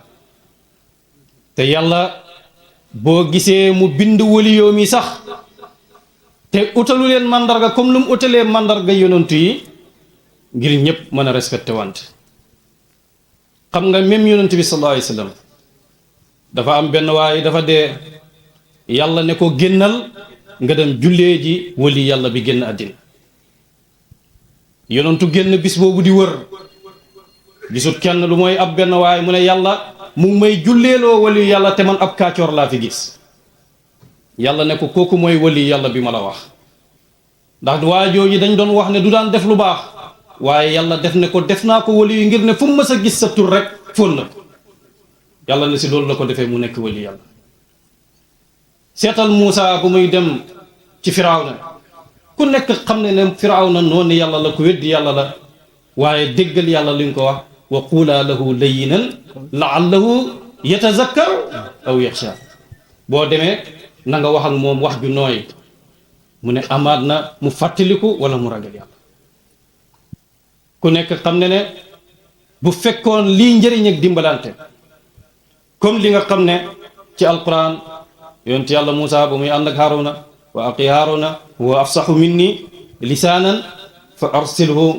te yàlla boo gisee mu bind wali yow mi sax te utalu leen mandarga comme lu mu utalee mandarga yonantu yi ngir ñëpp mën a respecté wante xam nga même yonantu bi sallallahu alayhi wa sallam dafa am benn waaye dafa dee yàlla ne ko génnal nga dem jullee ji wali yàlla bi génn àddina yonentu génn bis boobu di wër gisut kenn lu mooy ab benn waaye mu ne yàlla mu ngi may julleeloo wali yàlla te man ab kaacoor laa fi gis yàlla ne ko kooku mooy wali yàlla bi ma la wax ndax waa jooju dañ doon wax ne du daan def lu baax waaye yàlla def ne ko def naa ko wali yu ngir ne fu mu mës a gis sa tur rek fóon na ko yàlla ne si loolu la ko defee mu nekk wali yàlla seetal Muusa bu muy dem ci Firawna ku nekk xam ne ne Firawna noonu yàlla la ku weddi yàlla la waaye déggal yàlla li nga ko wax wa quulaa lahu layyinan la'allahu yatazakkaru aw yaxsha boo demee na nga wax ak moom wax ju nooy mu ne amaat na mu fàttaliku wala mu ragal yàlla ku nekk xam ne ne bu fekkoon lii njëriñ ak dimbalante comme li nga xam ne ci alquran yonent yàlla Muusa ba muy ànd ak Haaruna wa aqi Haaruna huwa afsahu minni lisaanan fa arsilhu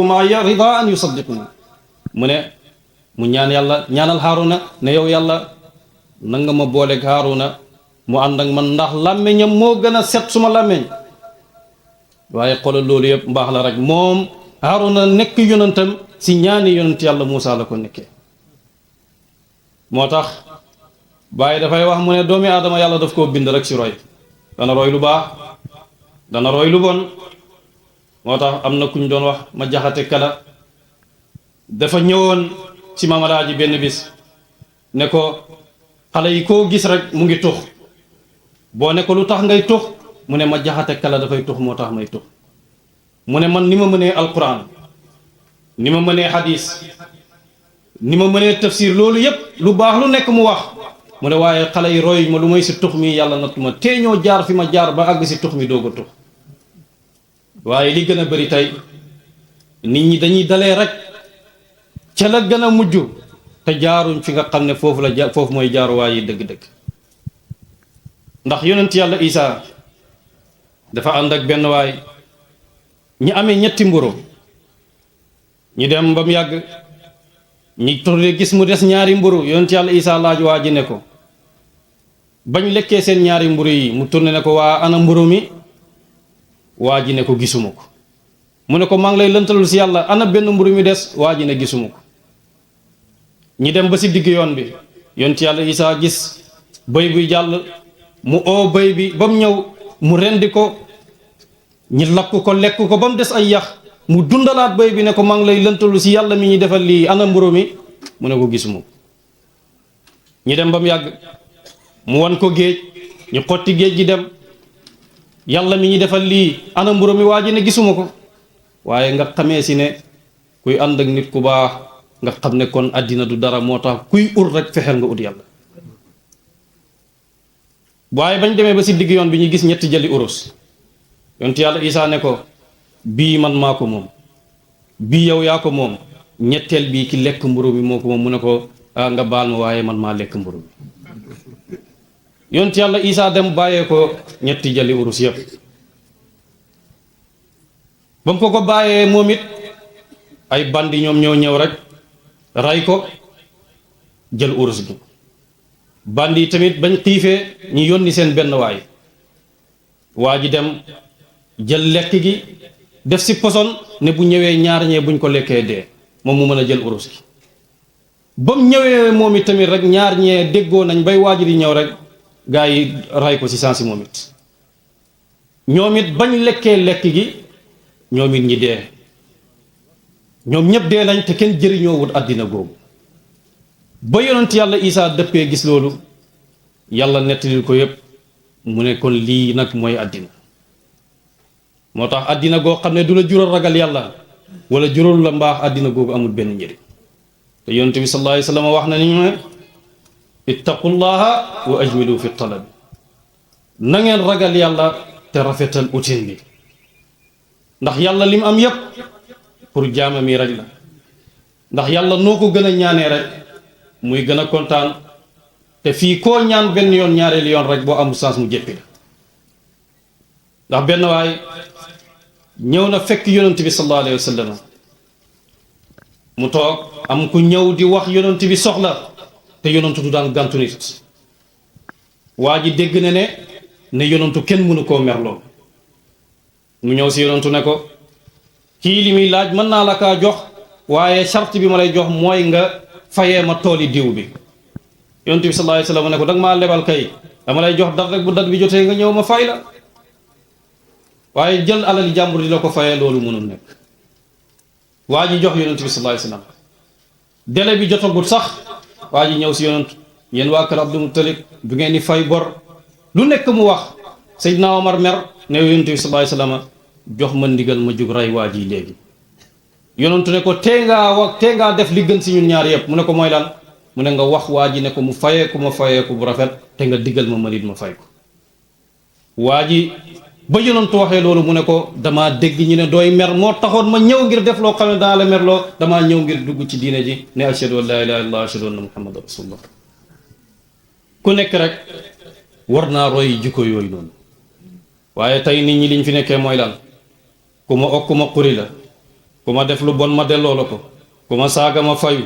maaya ridaan yusaddiquni mu ne mu ñaan yàlla ñaanal Haaruna ne yow yàlla na nga ma booleeg Haaruna mu ànd ak man ndax làmmeñam moo gën a set suma làmmeñ waaye xoolal loolu yëpp mbaax la rek moom Haaruna nekk yonentam si ñaani yonent yàlla Muusa la ko nekkee moo tax Baay dafay wax mu ne doomi aadama yàlla daf koo bind rek si roy dana roy lu baax dana roy lu bon moo tax am na kuñ doon wax ma jaxate kala dafa ñëwoon ci mamalaaji benn bis ne ko xale yi koo gis rek mu ngi tux boo ne ko lu tax ngay tux mu ne ma jaxate kala dafay tux moo tax may tux mu ne man ni ma mënee alquran ni ma mënee hadis ni ma mënee tafsir loolu yépp lu baax lu nekk mu wax mu ne waaye xale yi roy ma lu may si tux mi yàlla nattu ma tee ñoo jaar fi ma jaar ba àgg si tux mi doog a tux waaye li gën a bari tey nit ñi dañuy dalee rek ca la gën a mujj te jaaruñ fi nga xam ne foofu la foofu mooy jaaruwaay yi dëgg-dëgg ndax yonent yàlla Isaa dafa ànd ak benn waay ñi amee ñetti mburu ñu dem ba mu yàgg ñi tourné gis mu des ñaari mburu yonent yàlla Isaa laaj waa ji ne ko bañ lekkee seen ñaari mburu yi mu tourné ne ko waa ana mburu mi waa ji ne ko gisuma ko mu ne ko maa ngi lay lëntalul si yàlla ana benn mburu mi des waa ji ne gisuma ko ñi dem ba si digg yoon bi yonent yàlla Isaa gis bëy buy jàll mu oo bëy bi ba mu ñëw mu rendi ko ñi lakk ko lekk ko ba mu des ay yax mu dundalaat bëy bi ne ko maa ngi lay lëntalu si yàlla mi ñuy defal lii ana mburu mi mu ne ko gisuma ko ñi dem ba mu yàgg mu wan ko géej ñu xotti géej gi dem yàlla mi ñuy defal lii ana mburu mi waa ji ne gisuma ko waaye nga xamee si ne kuy ànd ak nit ku baax nga xam ne kon àddina du dara moo tax kuy ut rek fexeel nga ut yàlla waaye bañ demee ba si digg yoon bi ñu gis ñetti jëli urus yonent yàlla Isaa ne ko bii man maa ko moom bii yow yaa ko moom ñetteel bii ki lekk mburu mi moo ko moom mu ne ko nga baal ma waaye man maa lekk mburu mi yonent yàlla Isaa dem bàyyee ko ñetti jëli urus yëpp ba mu ko bàyyee moom it ay bandi ñoom ñoo ñëw rek ray ko jël urus gi bandi yi tamit bañ xiifee ñu yónni seen benn waay waa ji dem jël lekk gi def si poson ne bu ñëwee ñaar ñee buñ ko lekkee dee moom mu mën a jël urus gi ba mu ñëwee moom it tamit rek ñaar ñee déggoo nañ bay waa ji di ñëw rek gaa yi ray ko si sansi moom it ñoom it bañ lekkee lekk gi ñoom it ñi dee ñoom ñëpp dee nañ te kenn jëriñoo wut àddina googu ba yonent yàlla Isaa dëppee gis loolu yàlla nettalil ko yëpp mu ne kon lii nag mooy àddina moo tax àddina goo xam ne du la jural ragal yàlla wala jural la mbaax àddina googu amul benn njëriñ te yonent bi sallallahu alayhi wa sallam wax na ni ñu ne ittaqullaha wa ajmilu fi talabi na ngeen ragal yàlla te rafetal utin bi ndax yàlla lim am yëpp pour jaamam yi rek la ndax yàlla noo ko gën a ñaanee rek muy gën a kontaan te fii koo ñaan benn yoon ñaareelu yoon rek boo amul sens mu jéppi la ndax benn waay ñëw na fekk yonent bi sallallahu alayhi wa sallam mu toog am ku ñëw di wax yonent bi soxla te yonent du daan gàntu nit waa ji dégg na ne yonantu kenn mënu koo merloo mu ñëw si yonantu ne ko kii li muy laaj mën naa la kaa jox waaye charte bi ma lay jox mooy nga fayee ma tooli diw bi yonantu bi sallallahu alayhi wasallam ne ko danga maa lebal kay dama lay jox dat rek bu dat bi jotee nga ñëw ma fay la waaye jël alali jàmbur di la ko fayee loolu mënul nekk waa ji jox yonantu bi sallallahu alayhi wasallam délai bi jotagut sax waa ji ñëw si yonantu yéen waa kër Abdul Muttalib du ngeen di fay bor lu nekk mu wax Seydina Omar mer ne yonantu bi sallallahu alayhi wasallam jox ma ndigal ma jug rey waa ji léegi yonantu ne ko tee ngaa def li gën si ñun ñaar yëpp mu ne ko mooy lan mu ne nga wax waa ji ne ko mu fayeeku ma fayeeku bu rafet te nga diggal ma nit ma fay ko waa ji ba yonantu waxee loolu mu ne ko damaa dégg ñu ne dooy mer moo taxoon ma ñëw ngir def loo xam ne daa la merloo damaa ñëw ngir dugg ci diine ji ne ashhadu an laa ilaaha illallaah ashhadu anna muhammadan rasulullah ku nekk rek war naa roy jikko yooyu noonu waaye tey nit ñi liñ fi nekkee mooy lan ku ma okk ma xuri la ku ma def lu bon ma delloo la ko ku ma saaga ma fayu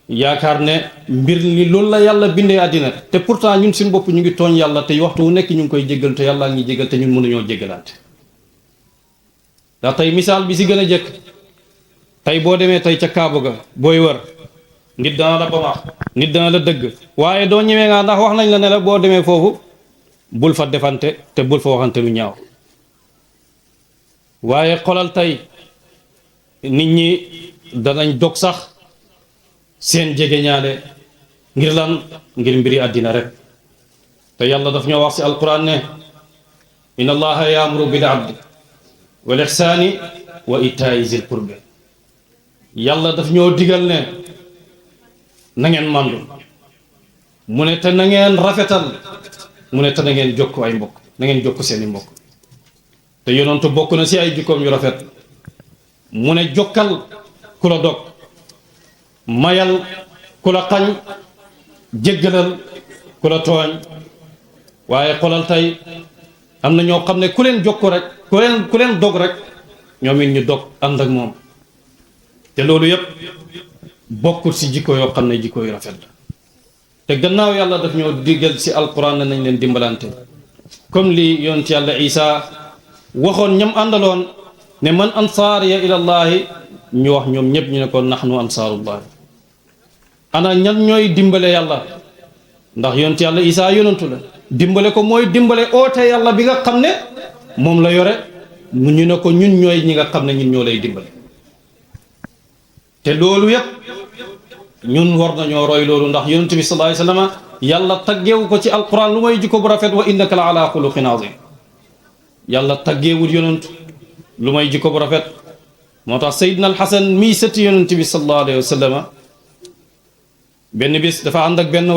yaakaar ne mbir ni loolu la yàlla bindee àddina te pourtant ñun suñu bopp ñu ngi tooñ yàlla te waxtu wu nekk ñu ngi koy jéggal te yàlla ngi jéggal te ñun mënuñoo jéggalaante ndax tey misaal bi si gën a jëkk tey boo demee tey ca Kaaba ga booy wër nit dana la bamax nit dana la dëgg waaye doo ñemee nga ndax wax nañ la ne la boo demee foofu bul fa defante te bul fa waxante lu ñaaw waaye xolal tey nit ñi danañ dog sax seen jege ñaale ngir lan ngir mbiri àddina rek te yàlla daf ñoo wax ci alquran ne inna allaha yaamuru bil adli wal ihsaani wa itaa'i zil qurbi yàlla daf ñoo digal ne na ngeen màndu mu ne te na ngeen rafetal mu ne te na ngeen jokk ay mbokk na ngeen jokk seeni mbokk te yonentu bokk na ci ay jikkoom yu rafet mu ne jokkal ku la dog mayal ku la xañ jéggalal ku la tooñ waaye xolal tey am na ñoo xam ne ku leen jokko rek ku leen dog rek ñoom it ñu dog ànd ak moom te loolu yépp bokkul ci jikko yoo xam ne jikko yu rafet la te gannaaw yàlla daf ñoo diggal ci alquran nañ leen dimbalante comme li yonent yàlla Isa waxoon ñam àndaloon ne man ansaariya ilallahi ñu wax ñoom ñëpp ñu ne ko nahnu ansaarullahi ana ñan ñooy dimbale yàlla ndax yonent yàlla Isa yonantu la dimbale ko mooy dimbale oote yàlla bi nga xam ne moom la yore mu ñu ne ko ñun ñooy ñi nga xam ne ñun ñoo lay dimbale te loolu yépp ñun war nañoo roy loolu ndax yonent bi sallallahu alayhi wasallam yàlla taggeewu ko ci alquran lu may jikko bu rafet wa innaka la ala xuluqin azim yàlla taggeewul yonent lu may jikko bu rafet moo tax Seydina Alxasan mii sëti yonent bi sallallahu alayhi wasallam benn bis dafa ànd ak benn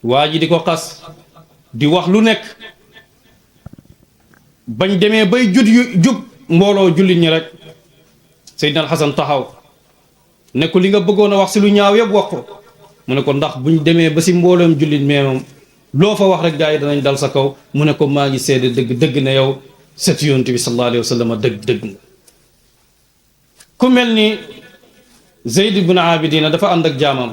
waa ji di ko xas di wax lu nekk bañ demee bay jub mbooloo jullit ñi rek Seydina Alxasan taxaw ne ko li nga bëggoon a wax si lu ñaaw yëpp wax ko mu ne ko ndax buñ demee ba si mbooleem jullit meemam loo fa wax rek gaa yi danañ dal sa kaw mu ne ko maa ngi seede dëgg ne yow sëti yonent bi sallallahu alayhi wasallam dëgg nga ku mel ni Zeyd ibn Abidina dafa ànd ak jaamam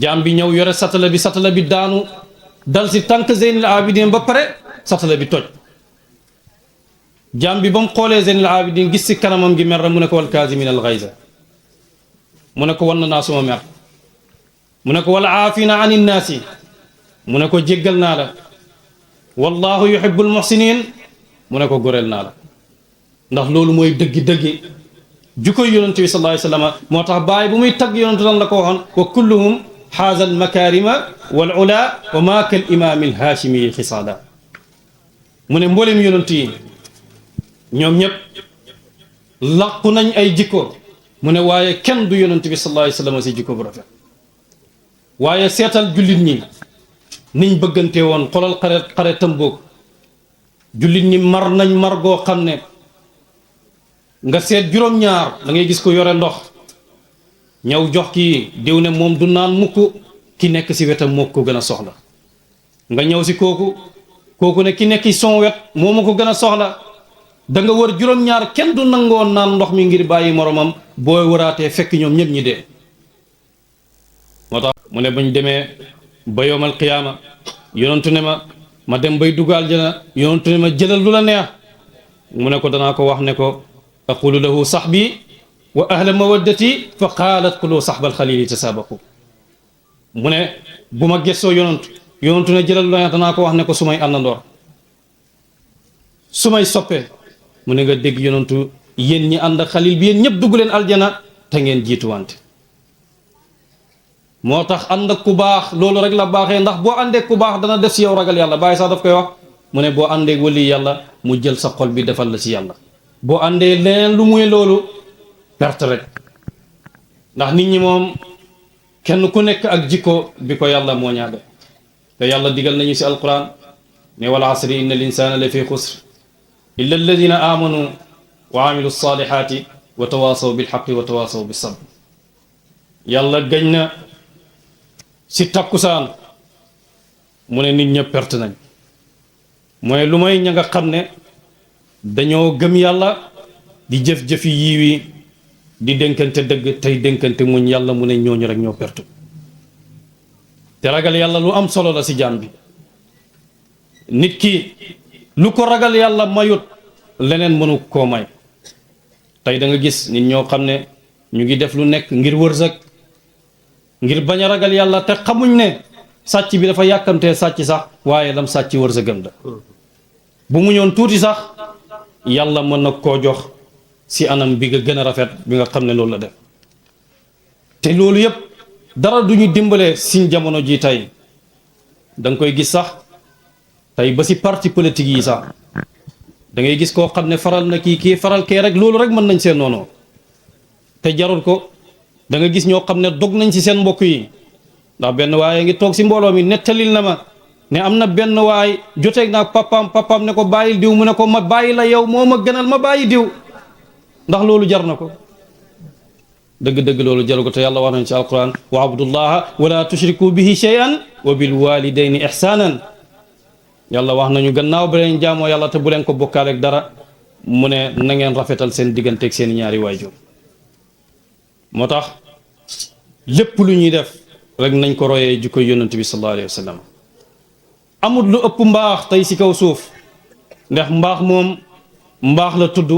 jaam bi ñëw yore satala bi daanu dal si tànk Zeynul Abidin ba pare satala bi toj jaam bi ba mu xoolee Zeynul Abidin gis si kanamam gi mer mu ne ko wal kaazimiina al ghayza mu ne ko wan naa suma mer mu ne ko wal aafina ani nnaasi mu ne ko jéggal naa la wallahu yuhibbul muhsinin mu ne ko goreel naa la ndax loolu mooy dëggi jukkoy yonent bi sallallahu alayhi wasallam moo tax baay bu muy tagg yonent lan la ko waxoon wa kulluhum xaaza al makarima wal ula wa ma kal imam al hashimi xisaada mu ne mboolem yonent yi ñoom ñëpp làqu nañ ay jikko mu ne waaye kenn du yonent bi sallallahu alayhi wasallam si jikko bu rafet waaye seetal jullit ñi niñ bëggante woon xolal xare Tambook jullit ñi mar nañ mar goo xam ne nga seet juróom-ñaar da ngay gis ko yore ndox ñëw jox kii diw ne moom du naan mukk ki nekk si wetam moo ko gën a soxla nga ñëw si kooku ne ki nekk son wet moo ma ko gën a soxla da nga wër juróom-ñaar kenn du nangoo naan ndox mi ngir bàyyi moromam booy wëraatee fekk ñoom ñëpp ñi dee moo tax mu ne bañ demee ba yowmal qiyaama yonentu ne ma dem bay dugg aljana yonentu ne ma jëlal lu la neex mu ne ko danaa ko wax ne ko aqulu lahu sahbi wa ahla mawaddati fa qaalat qulu sahbal xalili tasaabaqu mu ne bu ma gëstoo yonentu ne jëlal lu la neex danaa ko wax ne ko su may àndandoor su may soppee mu ne nga dégg yonentu yéen ñi ànd ak xalil bi yéen ñëpp dugg leen aljana te ngeen jiituwante moo tax ànd ak ku baax loolu rek la baaxee ndax boo àndee ku baax dana def si yow ragal yàlla bàyyi sax daf koy wax mu ne boo àndee wali yàlla mu jël sa xol bi defal la si yàlla boo àndee leneen lu muy loolu perte rek ndax nit ñi moom kenn ku nekk ak jikko bi ko yàlla moo ñaade te yàlla digal nañu si alquran ne wal asri inna al insana la fi xusr illa alladina amanu wa amilu salihati wa tawasaw bilxaqi wa tawasaw bisabr yàlla gañ na si takkusaan mu ne nit ñëpp perte nañ mooy lu may ña nga xam ne dañoo gëm yàlla di jëf-jëfi yiiwi di dénkante dëgg tey dénkante muñ yàlla mu ne ñooñu rek ñoo perte te ragal yàlla lu am solo la si jaam bi nit ki lu ko ragal yàlla mayut leneen mënu koo may tey da nga gis nit ñoo xam ne ñu ngi def lu nekk ngir wërsëg ngir bañ a ragal yàlla te xamuñ ne sàcc bi dafa yàkkamtee sàcc sax waaye lam sàcc wërsëgam la bu mu ñoon tuuti sax yàlla mën na koo jox si anam bi nga gën a rafet bi nga xam ne loolu la def te loolu yëpp dara du ñu dimbale siñ jamono ji tey da nga koy gis sax tey ba si parti politique yi sax da ngay gis koo xam ne faral na kii faral kee rek loolu rek mën nañ seen noonu te jarul ko da nga gis ñoo xam ne dog nañ ci seen mbokk yi ndax benn waaye ngi toog si mbooloo mi nettalil na ma ne am na benn waay joteeg naa papaam ne ko bàyyil diw mu ne ko ma bàyyi la yow moo ma gënal ma bàyyi diw ndax loolu jar na ko dëgg-dëgg loolu jaru ko te yàlla wax nañ ci alquran wa abdullaha wala tushriku bihi shay'an wa bil walidayni ihsanan yàlla wax nañu gannaaw ba leen jaamoo yàlla te bu leen ko bokkaaleeg dara mu ne na ngeen rafetal seen digganteeg seen ñaari waajur moo tax lépp lu ñuy def rek nañ ko royee jikko yonent bi sallallahu alayhi wa sallam amul lu ëpp mbaax tey si kaw suuf ndax mbaax moom mbaax la tudd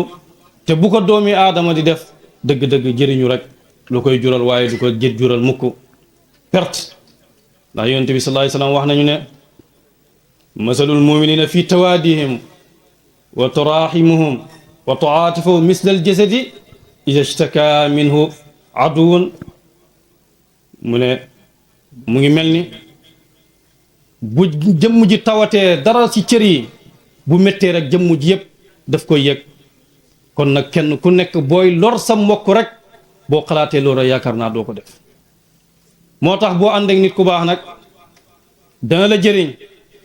te bu ko doomi aadama di def dëgg-dëgg jëriñu rek lu koy jural waaye du ko jural mukk perte ndax yonent bi sallallahu alayhi wa sallam wax nañu ne masalul muminina fi tawaadihim wa tarahimuhum wa taatifuhum misla al jasadi ida ishtaka minhu aduwun mu ne mu ngi mel ni bu jëmm ji tawatee dara ci cër yi bu méttee rek jëmm ji yëpp daf koy yëg kon nag kenn ku nekk booy lor sa mbokk rek boo xalaatee loolu yaakaar naa doo ko def moo tax boo ànd ak nit ku baax nag dana la jëriñ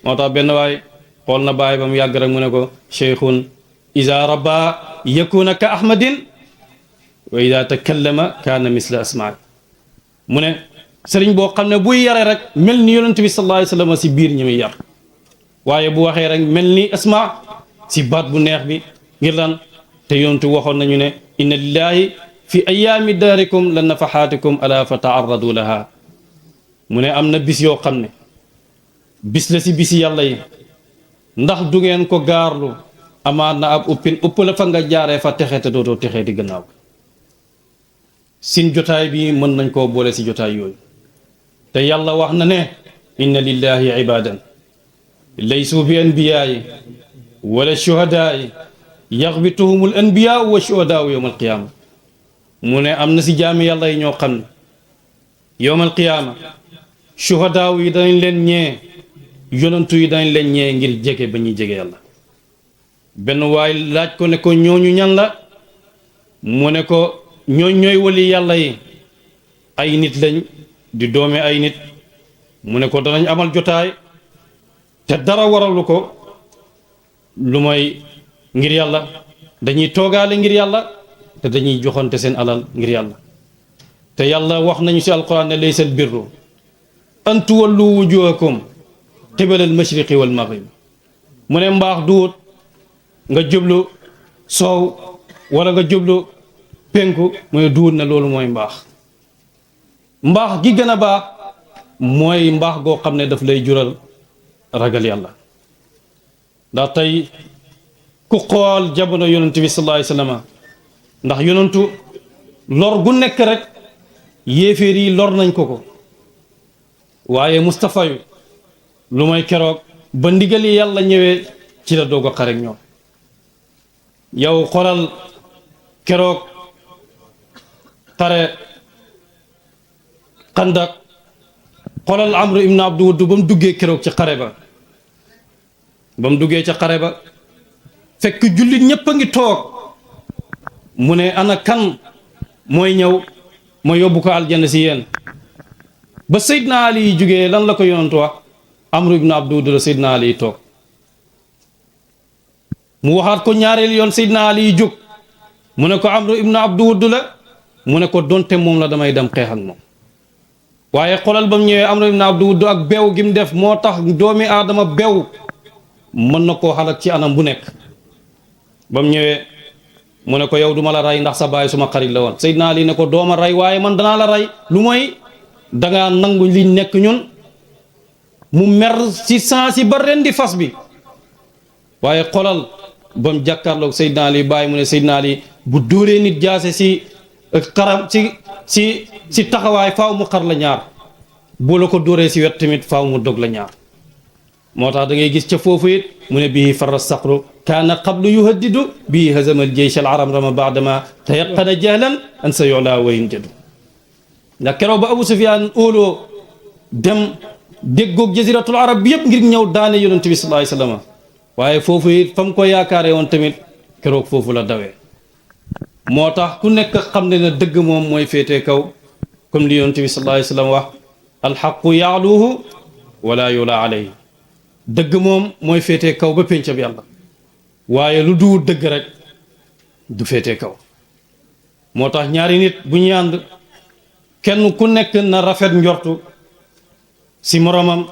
moo tax benn waay xool na baay ba mu yàgg rek mu ne ko cheikhun iza rabba yakuna ka ahmadin wa ida takallama kaana misla asmaa mu ne sëriñ boo xam ne buy yare rek mel ni yonent bi sallallahu alayhi wa sallam si biir ñi muy yar waaye bu waxee rek mel ni asmaa si baat bu neex bi ngir lan te yonentu waxoon nañu ne inna lillahi fi ayaami daarikum la nafaxaatikum ala fa taarradu laha mu ne am na bis yoo xam ne bis la si bisi yàlla yi ndax du ngeen ko gaarlu amaat na ab uppin upp la fa nga jaaree fa texe te dootoo texee di gannaaw sin jotaay bi mën nañ koo boole si jotaay yooyu te yàlla wax na ne inna lillahi ibadan laysu bi anbiyaayi wala shuhadaayi yaxbituhumul anbiyaa wa shuhadaau yowm alqiyaama mu ne am na si jaami yàlla yi ñoo xam ne yowm alqiyaama shuhadaaw yi danañ leen ñee yonantu yi danañ leen ñee ngir jege ba ñuy jege yàlla benn waay laaj ko ne ko ñooñu ñan la mu ne ko ñooy wali yàlla yi ay nit lañ di doome ay nit mu ne ko danañ amal jotaay te dara waralu ko lu mooy ngir yàlla dañuy toogaale ngir yàlla te dañuy joxante seen alal ngir yàlla te yàlla wax nañu ci alquran ne laysa al birru an tuwallu wujuhakum qibala al mashriqi wal maghrib mu ne mbaax duut nga jublu soow wala nga jublu penku mooy duut ne loolu mooy mbaax mbaax gi gën a baax mooy mbaax goo xam ne daf lay jural ragal yàlla. ndax tey ku xool jamono yonent bi sallallahu alayhi wasallam ndax yonentu lor gu nekk rek yéeféer yi lor nañ ko waaye Mustafa yu lu may keroog ba ndigali yàlla ñëwee ci la doog a xare ak ñoom. yow xoolal keroog xare Xandak xoolal Amru ibn Abdu Wudd ba mu duggee keroog ci xare ba mu duggee ca xare ba fekk jullit ñépp a ngi toog mu ne ana kan mooy ñëw ma yóbbu ko aljanna si yéen ba Seydina Ali yi jógee lan la ko yonantu wax Amru ibn Abdu Wudd la Seydina Ali yi toog mu waxaat ko ñaareel yoon Seydina Ali yi jóg mu ne ko Amru ibn Abdu Wudd la mu ne ko donte moom la damay dem xeex ak moom. waaye xoolal ba mu ñëwee Amru ibn Abdu Wudd ak beew gi mu def moo tax doomi aadama beew mën na koo xalak ci anam bu nekk. ba mu ñëwee mu ne ko yow duma la rey ndax sa baay suma xarit la woon Seydina Ali ne ko dooma rey waaye man danaa la rey lu mooy dangaa nangu li nekk ñun. mu mer ci sansi ba rendi fas bi waaye xoolal ba mu jàkkaarloog Seydina Ali bàyyi mu ne Seydina Ali bu dóoree nit jaase si xaram si taxawaay faaw mu xar la ñaar boo la ko dóoree si wet tamit faaw mu dog la ñaar. moo tax da ngay gis ca foofu it mu ne bii farra saqru kaana qablu yuhaddidu bii hazama al jaysh al aram rama baadama tayaqana jahlan an sa yola wa yunjadu. ndax keroog ba Abu Sufyaan óoloo dem déggoog jaziratul arab bi yëpp ngir ñëw daane yonent bi sallallahu alayhi wasallam waaye foofu it fa mu ko yaakaare woon tamit keroog foofu la dawee. moo tax ku nekk xam ne na dëgg moom mooy féetee kaw comme li yonent bi sallallahu alayhi wasallam wax alxaqu yaaluuhu wala yula alayhi. dëgg moom mooy féetee kaw ba péncam yàlla waaye lu duwul dëgg rek du féetee kaw. moo tax ñaari nit bu ñu ànd kenn ku nekk na rafet njortu si moromam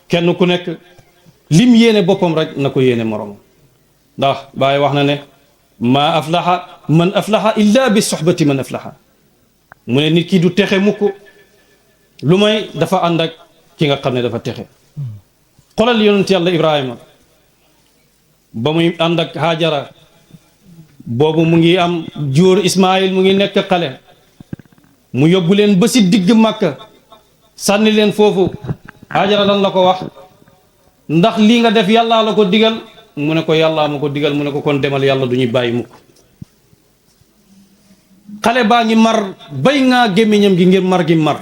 kenn ku nekk lim yéene boppam rek na ko yéene moromam. ndax Baay wax na ne maa aflaxa man aflaxa illa bi soxbati man aflaxa mu ne nit ki du texe mukk lu may dafa ànd ak ki nga xam ne dafa texe. xolal yonent yàlla Ibrahima ba muy ànd ak Hajara boobu mu ngi am jóor Ismaayil mu ngi nekk xale mu yóbbu leen ba si digg Makka sànni leen foofu Hajara lan la ko wax ndax lii nga def yàllaa la ko digal mu ne ko yàllaa ma ko digal mu ne ko kon demal yàlla du ñuy bàyyi mukk. xale baa ngi mar bay ngaa gémmiñam gi ngir mar gi mar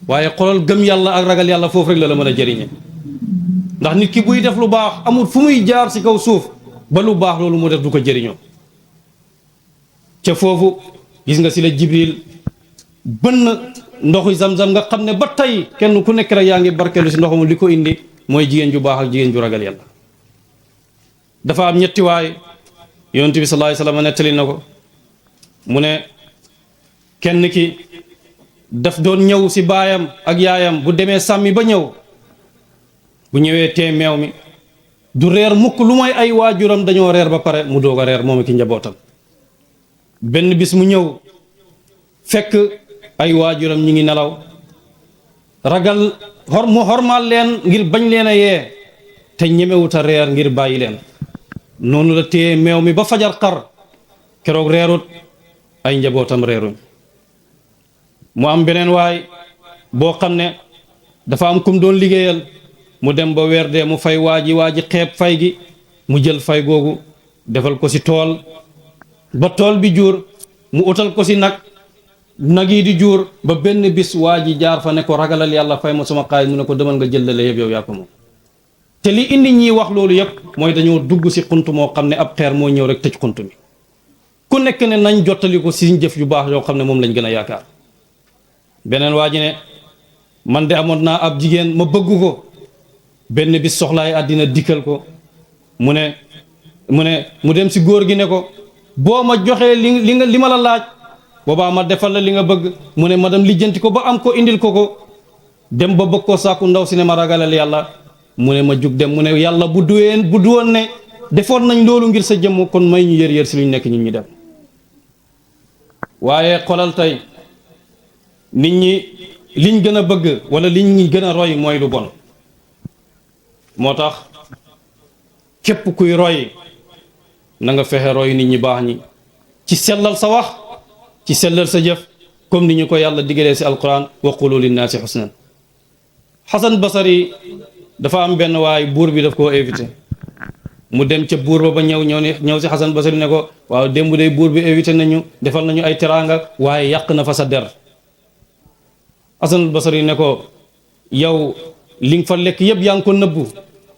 waaye xolal gëm yàlla ak ragal yàlla foofu rek la mën a jëriñe. ndax nit ki buy def lu baax amul fu muy jaar ci kaw suuf ba lu baax loolu mu def du ko jëriñoo. ca foofu gis nga ci la Jibril bënn ndoxu Zamzam nga xam ne ba tey kenn ku nekk rek yaa ngi barkeelu ci ndoxam li ko indi mooy jigéen ju baax ak jigéen ju ragal yàlla. dafa am ñetti waay yonent bi sallallahu alayhi wasallam nettali na ko mu ne kenn ki daf doon ñëw ci baayam ak yaayam bu demee sàmmi ba ñëw. bu ñëwee tee meew mi du reer mukk lu mooy ay waajuram dañoo reer ba pare mu doog a reer moom ki njabootam. benn bis mu ñëw fekk ay waajuram ñi ngi nelaw ragal mu xormaal leen ngir bañ leen a yee te ñemewut a reer ngir bàyyi leen. noonu la téye meew mi ba fajar xar keroog reerut ay njabootam reeruñ. mu am beneen waay boo xam ne dafa am kum doon liggéeyal mu dem ba weer dee mu fay waa ji xeeb fay gi mu jël fay googu defal ko ci tool ba tool bi jur mu utal ko ci nag yi di jur ba benn bis waa ji jaar fa ne ko ragalal yàlla fay ma sama xaalis mu ne ko demal nga jëlale yëpp yow yaa ko moom. te li indi ñiy wax loolu yëpp mooy dañoo dugg ci xunt moo xam ne ab xeer moo ñëw rek tëj xunt mi ku nekk ne nañ jottali ko ci jëf yu baax yoo xam ne moom lañ gën a yaakaar. beneen waa ji ne man de amoon naa ab jigéen ma bëgg ko benn bis soxlaay àddina dikkal ko mu dem ci góor gi ne ko boo ma joxee li ma la laaj boobaa ma defal la li nga bëgg mu ne ma dem lijjanti ko ba am ko indil ko dem ba bëgg ko sàkku ndaw si ne ma ragalal yàlla mu ne ma jug dem mu ne yàlla bu duwoon ne defoon nañ loolu ngir sa jëmm kon may ñu yër ci luñ nekk ñun ñu dem. waaye xolal tey nit ñi liñ gën a bëgg wala liñ gën a roy mooy lu bon moo tax képp kuy roy na nga fexe roy nit ñi baax ñi ci sellal sa wax ci sellal sa jëf comme ni ñu ko yàlla digalee si alquran wa qulu linnaasi husnan Xasan Basari dafa am benn waay buur bi daf koo invité mu dem ca buur ba ñëw si Xasan Basari ne ko waaw démb day buur bi invité nañu defal nañu ay teraanga waaye yàq na fa sa der Xasan Basari ne ko yow li nga fa lekk yëpp yaa ngi ko nëbbu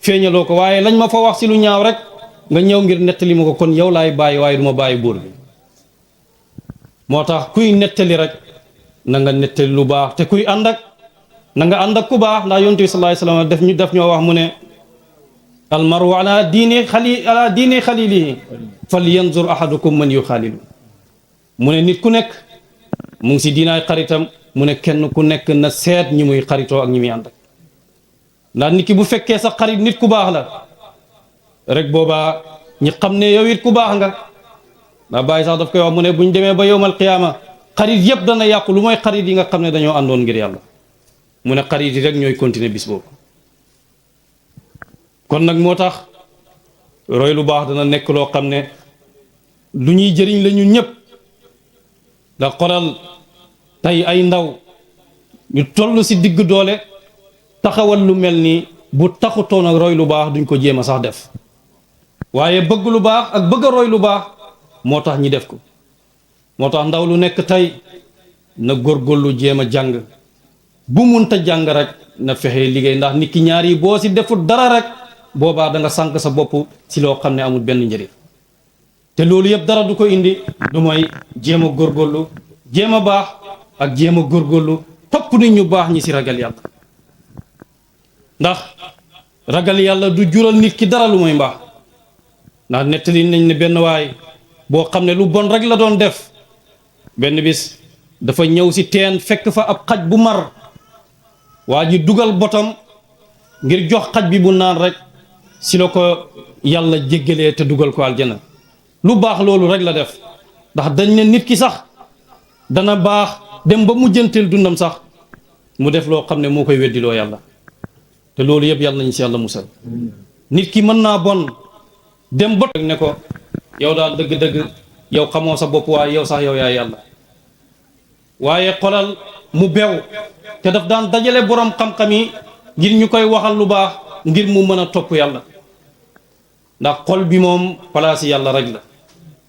feeñaloo ko waaye lañ ma fa wax si lu ñaaw rek nga ñëw ngir nettali ma ko kon yow laay bàyyi waaye du ma bàyyi buur bi moo tax kuy nettali rek na nga nettali lu baax te kuy ànd ak na nga ànd ak ku baax ndax yonent bi sallallahu alayhi wasallam def ñoo wax mu ne almaru ala diini xalilihi fal yanzur ahadukum man yuxaalilu mu ne nit ku nekk mu ngi si diinaay xaritam mu ne kenn ku nekk na seet ñi muy xaritoo ak ñi muy ànd ak ndax nit ki bu fekkee sa xarit nit ku baax la rek boobaa ñi xam ne yow it ku baax nga ndax bàyyi sax daf koy wax mu ne bu ñu demee ba yowmal qiyaama xarit yëpp dana yàqu lu mooy xarit yi nga xam ne dañoo àndoon ngir yàlla mu ne xarit yi rek ñooy continuer bis boobu kon nag moo tax roy lu baax dana nekk loo xam ne lu ñuy jëriñ la ñun ñëpp da xoolal tey ay ndaw ñu toll si digg doole taxawal lu mel nii bu taxutoon ak roy lu baax duñ ko jéem a sax def waaye bëgg lu baax ak bëgg a roy lu baax moo tax ñi def ko moo tax ndaw lu nekk tey na góorgóorlu jéem a jàng bu munta jàng rek na fexe liggéey ndax nit ki ñaar yi boo si defut dara rek boobaa da nga sànq sa bopp si loo xam ne amul benn njëriñ te loolu yëpp dara du ko indi du mooy jéem a góorgóorlu jéem a baax ak jéem a góorgóorlu topp nit ñu baax ñi si ragal yàlla ndax ragal yàlla du jural nit ki dara lu mooy mbaax ndax nettali nañ ne benn waay boo xam ne lu bon rek la doon def benn bis dafa ñëw si teen fekk fa ab xaj bu mar waa ji dugal botam ngir jox xaj bi bu naan rek si la ko yàlla jéggalee te dugal ko aljana lu baax loolu rek la def ndax dañ ne nit ki sax dana baax dem ba mu jënteel dundam sax mu def loo xam ne moo koy weddiloo yàlla te loolu yëpp yàlla nañ si yàlla musal nit ki mën naa bon dem ba ne ko yow daal dëgg-dëgg yow xamoo sa bopp waaye yow sax yow yaay yàlla waaye xolal mu bew te daf daan dajale borom xam-xam yi ngir ñu koy waxal lu baax ngir mu mën a topp yàlla ndax xol bi moom place yàlla rek la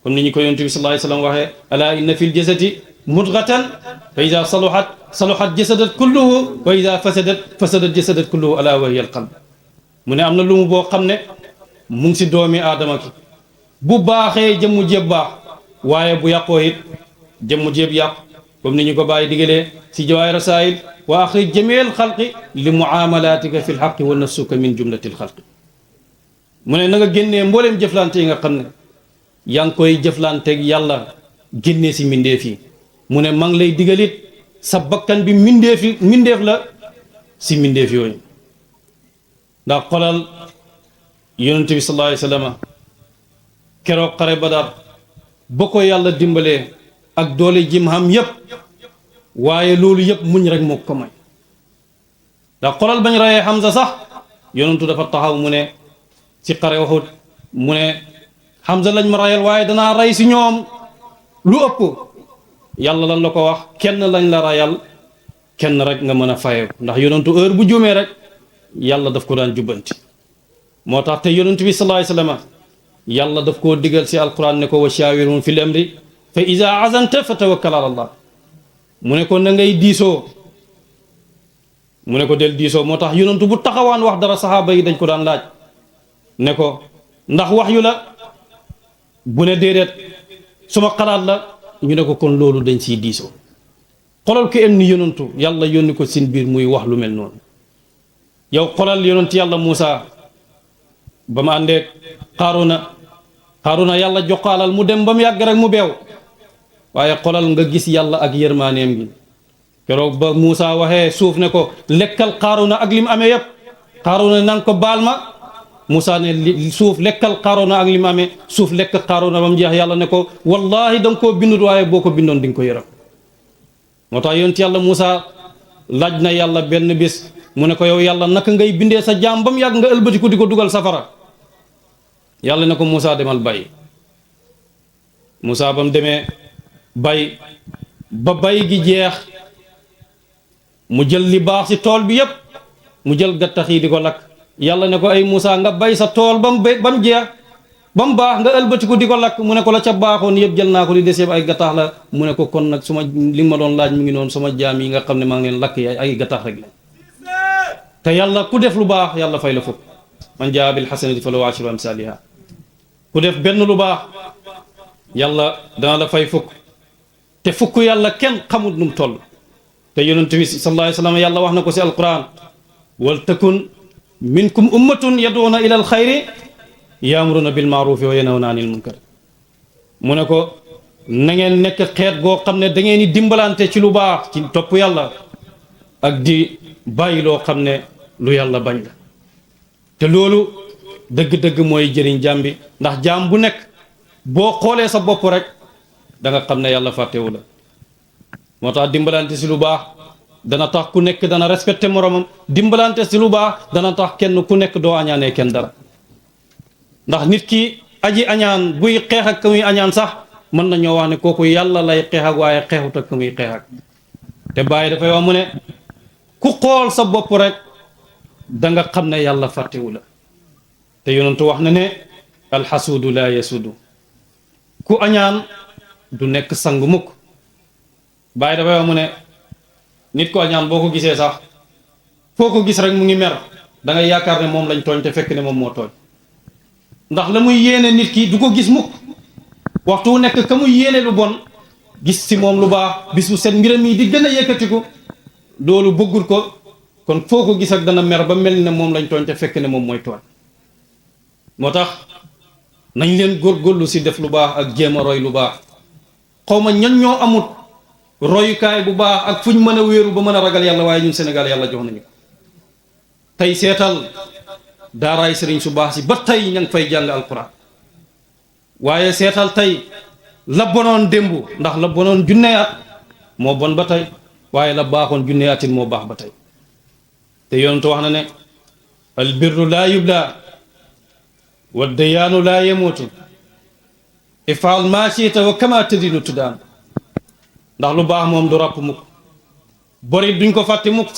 comme ni ñu ko yonent bi sallallahu alayhi wasallam waxee ala inna fil jasadi mudghatan fa ida saluhat jasadat kulluhu wa ida fasadat jasadat kulluhu ala wa hiya al qalb mu ne am na lu mu boo xam ne mu ngi si doomi aadama ki bu baaxee jëmmu jéeb baax waaye bu yàqoo it jëmmu jéeb yàqu comme ni ñu ko bàyyi digalee si jawaay rasail wa axrij jameel xalqi li muamalatika fi lxaqi wa nafsuka min jumlati lxalqi mu ne na nga génnee mbooleem jëflante yi nga xam ne yaa ngi koy jëflanteeg yàlla génnee si mbindeef yi mu ne maa ngi lay digalit sa bakkan bi mbindeef la si mbindeef yooyu ndax xolal yonente bi sallallahu alayhi wa sallam keroog xare Badar ba ko yàlla dimbalee ak doole jim xam yépp waaye loolu yëpp muñ rek moo ko may ndax xolal bañ rayee Hamza sax yonentu dafa taxaw mu ne ci xare Uhud mu ne Hamza lañ ma rayal waaye danaa rey si ñoom lu ëpp yàlla lan la ko wax kenn lañ la rayal kenn rek nga mën a fayew ndax yonentu heure bu juumee rek yàlla daf ko daan jubbanti moo tax te yonentu bi sallallahu alayhi wasallam yàlla daf koo digal si alquran ne ko wa shaawirhum fil amri fa iza azamta fa tawakkal ala allah mu ne ko na ngay diisoo mu ne ko del diisoo moo tax yonentu bu taxawaan wax dara saxaaba yi dañ ko daan laaj ne ko ndax wax yu la bu ne déedéet suma xalaat la ñu ne ko kon loolu dañ siy diisoo xolal ko em ni yonentu yàlla yónni ko sin biir muy wax lu mel noonu yow xolal yonent yàlla Muusa ba mu àndeek Xaaruna yàlla joxaalal mu dem ba mu yàgg rek mu beew waaye xolal nga gis yàlla ak yërmaaneem gi keroog ba Muusa waxee suuf ne ko lekkal Xaaruna ak li mu amee yëpp Xaaruna nang ko baal ma Muusa ne suuf lekkal Xaaruna ak li mu amee suuf lekk Xaaruna ba mu jeex yàlla ne ko wallahi da nga koo bindut waaye boo ko bindoon di nga ko yërëm moo tax yonent yàlla Muusa laaj na yàlla benn bés mu ne ko yow yàlla naka ngay bindee sa jaam ba mu yàgg nga ëlbatiku di ko dugal safara yàlla ne ko Moussa demal bay Moussa ba mu demee bay ba bay gi jeex mu jël li baax ci tool bi yépp mu jël gattax yi di ko lakk yàlla ne ko ay Moussa nga bay sa tool ba mu jeex ba mu baax nga ëlbatiku di ko lakk mu ne ko la ca baaxoon yëpp jël naa ko li des yëpp ay gattax la mu ne ko kon nag suma li ma doon laaj mu ngi noonu sama jaam yi nga xam ne maa ngi leen lakk yaay ay gattax rek la te yàlla ku def lu baax yàlla fay la fukk man jaa bil hasanati falahu ashru amsaliha ku def benn lu baax yàlla dana la fay fukk te fukk yàlla kenn xamut nu mu toll te yonent bi sallallahu alayhi wa sallam yàlla wax na ko si alquran wal takun minkum ummatun yaduuna ila al xayri yaamuruna bil maarufi wa yanhawna anil munkar mu ne ko na ngeen nekk xeet goo xam ne da ngeen di dimbalante ci lu baax ci topp yàlla ak di bàyyi loo xam ne lu yàlla bañ la te loolu dëgg-dëgg mooy jëriñ jaam bi ndax jaam bu nekk boo xoolee sa bopp rek da nga xam ne yàlla fàttewu la moo tax dimbalante si lu baax dana tax ku nekk dana respecté moromam dimbalante si lu baax dana tax kenn ku nekk doo añaanee kenn dara ndax nit ki aji añaan buy xeex ak ka muy añaan sax mën na ñoo wax ne kooku yàlla lay xeex ak waaye xeexut ak ka muy xeex ak te bàyyi dafay wax mu ne ku xool sa bopp rek da nga xam ne yàlla fàttewu la te yonentu wax na ne alxasuudu laa yasuudu ku añaan du nekk sang mukk bàyyi dafay wax mu ne nit ko añaan boo ko gisee sax foo ko gis rek mu ngi mer da ngay yaakaar ne moom lañ tooñ te fekk ne moom moo tooñ ndax la muy yéene nit ki du ko gis mukk waxtu wu nekk ka muy yéene lu bon gis ci moom lu baax bis bu set mbiram yi di gën a yëkkatiku loolu bëggul ko kon foo ko gis ak dana mer ba mel ne moom lañ tooñ te fekk ne moom mooy tooñ moo tax nañ leen góorgóorlu si def lu baax ak jéem a roy lu baax xaw ma ñan ñoo amut royukaay bu baax ak fu ñu mën a wéeru ba mën a ragal yàlla waaye ñun Sénégal yàlla jox nañu ko tey seetal daaraay sëriñ su baax si ba tey ña ngi fay jàng alquran waaye seetal tey la bonoon démb ndax la bonoon junne at moo bon ba tey waaye la baaxoon junne atin moo baax ba tey te yonentu wax na ne al birru laa yubla wa dayaanu laa yamuutu ifaal maa siita wa kama tadinu tudaan ndax lu baax moom du ràpp mukk borit duñ ko fàtte mukk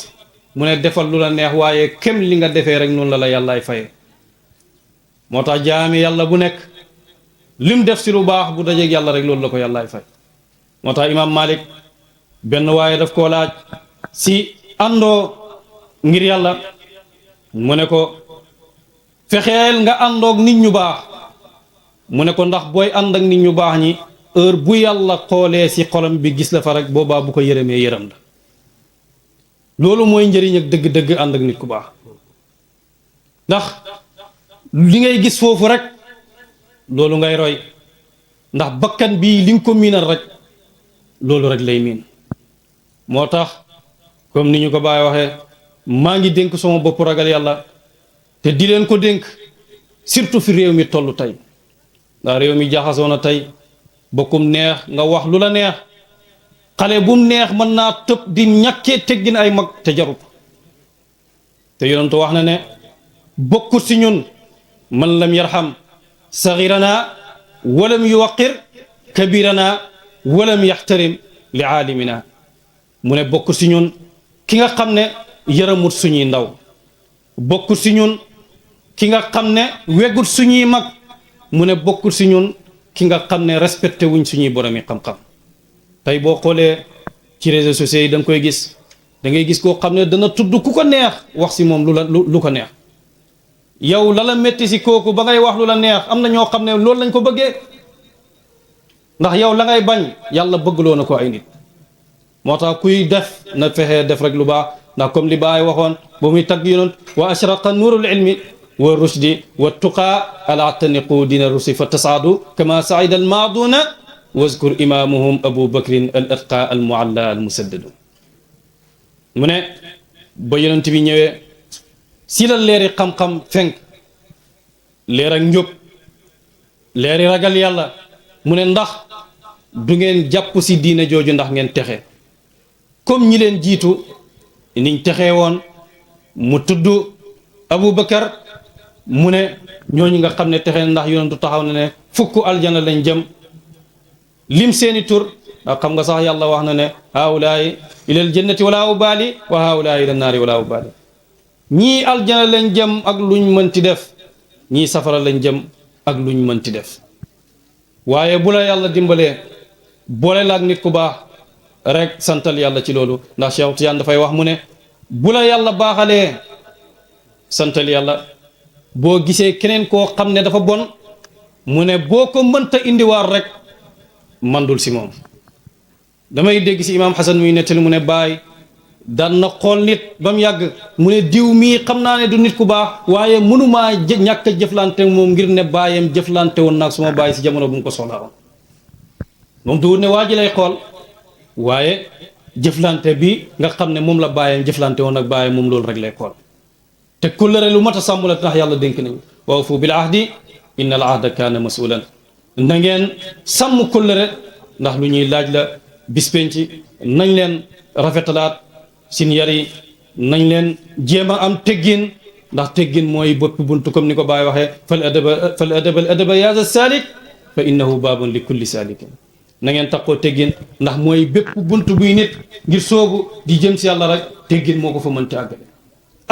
mu ne defal lu la neex waaye kem li nga defee rek noonu la la yàllaay faye moo tax jaami yàlla bu nekk lim def si lu baax bu dajeeg yàlla rek loolu la ko yàllaay fay moo tax imaam Malik benn waaye daf koo laaj si àndoo ngir yàlla mu ne ko fexeel nga àndoog nit ñu baax mu ne ko ndax booy ànd ak nit ñu baax ñi heure bu yàlla xoolee si xolam bi gis la fa rek boobaa bu ko yërëmee yërëm la loolu mooy njëriñ ak dëgg-dëgg ànd ak nit ku baax ndax li ngay gis foofu rek loolu ngay roy ndax bakkan bii li nga ko miinal rek loolu rek lay miin moo tax comme ni ñu ko Baay waxee maa ngi dénk sama bopp ragal yàlla te di leen ko dénk surtout fi réew mi toll tey ndax réew mi jaxasoo na tey bokkum neex nga wax lu la neex xale bu mu neex mën naa tëb di ñàkkee teggin ay mag te jarut te yonentu wax na ne bokkut si ñun man lam yarham saxirana walam yuwaqir kabirana walam yaxtarim li aalimina mu ne bokkut si ñun ki nga xam ne yaramut suñuy ndaw bokkut si ñun ki nga xam ne weggut suñuy mag mu ne bokkut si ñun ki nga xam ne respecté wuñ suñuy boromi xam-xam tey boo xoolee ci réseaux sociaux yi da nga koy gis da ngay gis koo xam ne dana tudd ku ko neex wax si moom lu ko neex yow la la métti si kooku ba ngay wax lu la neex am na ñoo xam ne loolu lañ ko bëggee ndax yow la ngay bañ yàlla bëggloo na ko ay nit moo tax kuy def na fexee def rek lu baax ndax comme li Baay waxoon ba muy tagg yonent wa ashraqa nuurul ilmi wa rushdi wa tuqaa ala taniqu dina rusi fa tasaadu kama saida al maaduna wazkur imaamuhum abu bakrin al atqa al mualla al musaddadu mu ne ba yonent bi ñëwee si la leeri xam-xam fenk leer ak njub leeri ragal yàlla mu ne ndax du ngeen jàpp si diine jooju ndax ngeen texe comme ñi leen jiitu niñ texee woon mu tudd Aboubacar mu ne ñooñu nga xam ne texee ndax yonentu taxaw na ne fukk aljana lañ jëm lim seeni tur ndax xam nga sax yàlla wax na ne haawulaay ilal jannati wala ubaali wa haawulaay ila naari wala ubaali ñii aljana lañ jëm ak luñ mënti def ñii safara lañ jëm ak luñ mënti def waaye bu la yàlla dimbalee boole la ak nit ku baax rek santal yàlla ci loolu ndax Cheikh Tidiane dafay wax mu ne bu la yàlla baaxalee santal yàlla boo gisee keneen koo xam ne dafa bon mu ne boo ko mënta indiwaat rek mandul si moom damay dégg si imaam Xasan muy nettali mu ne baay daan na xool nit ba mu yàgg mu ne diw mii xam naa ne du nit ku baax waaye mënumaa ñàkk a jëflante moom ngir ne baayam jëflante woon naag suma baay si jamono bu mu ko soxlaa woon moom du ne waa ji lay xool waaye jëflante bi nga xam ne moom la baayam jëflante woon ak baayam moom loolu rek lay xool te kullëre lu mat a sàmm la tax yàlla dénk nañu wa awfu bil ahdi inna al ahda kaana masulan na ngeen sàmm kullëre ndax lu ñuy laaj la bis penc nañ leen rafetalaat sin yar yi nañ leen jéem a am teggin ndax teggin mooy bopp buntu comme ni ko Baay waxee fal adaba yaza salik fa innahu baabun li kulli salikin na ngeen takkoo teggin ndax mooy bépp buntu buy nit ngir soobu di jëm si yàlla rek teggin moo ko fa mënti àggale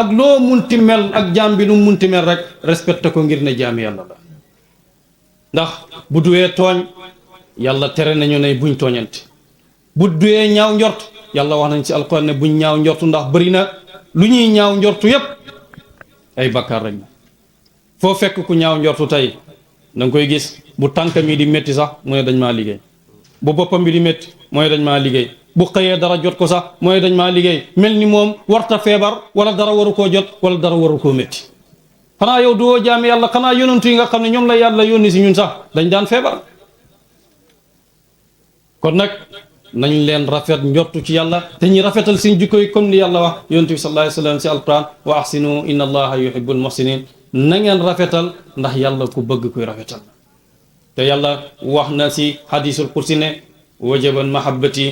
ak loo munti mel ak jaam bi nu munti mel rek respecté ko ngir ne jaami yàlla la ndax bu duwee tooñ yàlla tere nañu ne buñ tooñante bu duwee ñaaw njort yàlla wax nañ ci alquran ne buñ ñaaw njortu ndax bëri na lu ñuy ñaaw njortu yépp ay bakkaar rek foo fekk ku ñaaw njortu tey da nga koy gis bu tànkam yi di métti sax mu ne dañ maa liggéey bu boppam bi di métti mooy dañ maa liggéey bu xëyee dara jot ko sax mooy dañ maa liggéey mel ni moom warta feebar wala dara waru koo jot wala dara waru koo métti xanaa yow duwoo jaami yàlla xanaa yonantu yi nga xam ne ñoom la yàlla yónni si ñun sax dañ daan feebar kon nag nañ leen rafet njortu ci yàlla te ñi rafetal seen jikko yi comme ni yàlla wax yonent bi sallallahu alayhi wa sallam si alquran wa ahsinu inna allaha yuhibbul muhsinin na ngeen rafetal ndax yàlla ku bëgg kuy rafetal te yàlla wax na si hadisul kursi ne wajaban mahabbati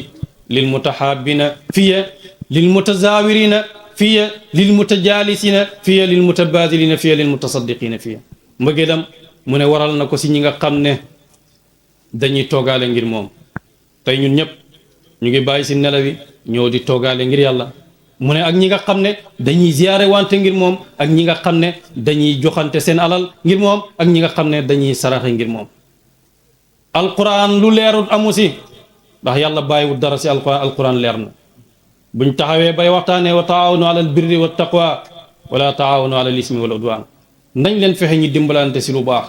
lil mutahabbina fiya lil mutazawirina fiya lil mutajalisina fiya lil mutabadilina fiya lil mutasaddiqina fiya mbëggeelam mu ne waral na ko si ñi nga xam ne dañuy toogaale ngir moom tey ñun ñëpp ñu ngi bàyyi si nelaw yi ñëw di toogaale ngir yàlla mu ne ak ñi nga xam ne dañuy ziyaare wante ngir moom ak ñi nga xam ne dañuy joxante seen alal ngir moom ak ñi nga xam ne dañuy saraxe ngir moom alquran lu leerul amu si ndax yàlla bàyyiwul dara si alquran leer na buñ taxawee bay waxtaanee wa taawanu ala al birri wa taqwa wala taawanu ala al ismi wal udwan nañ leen fexe ñi dimbalante si lu baax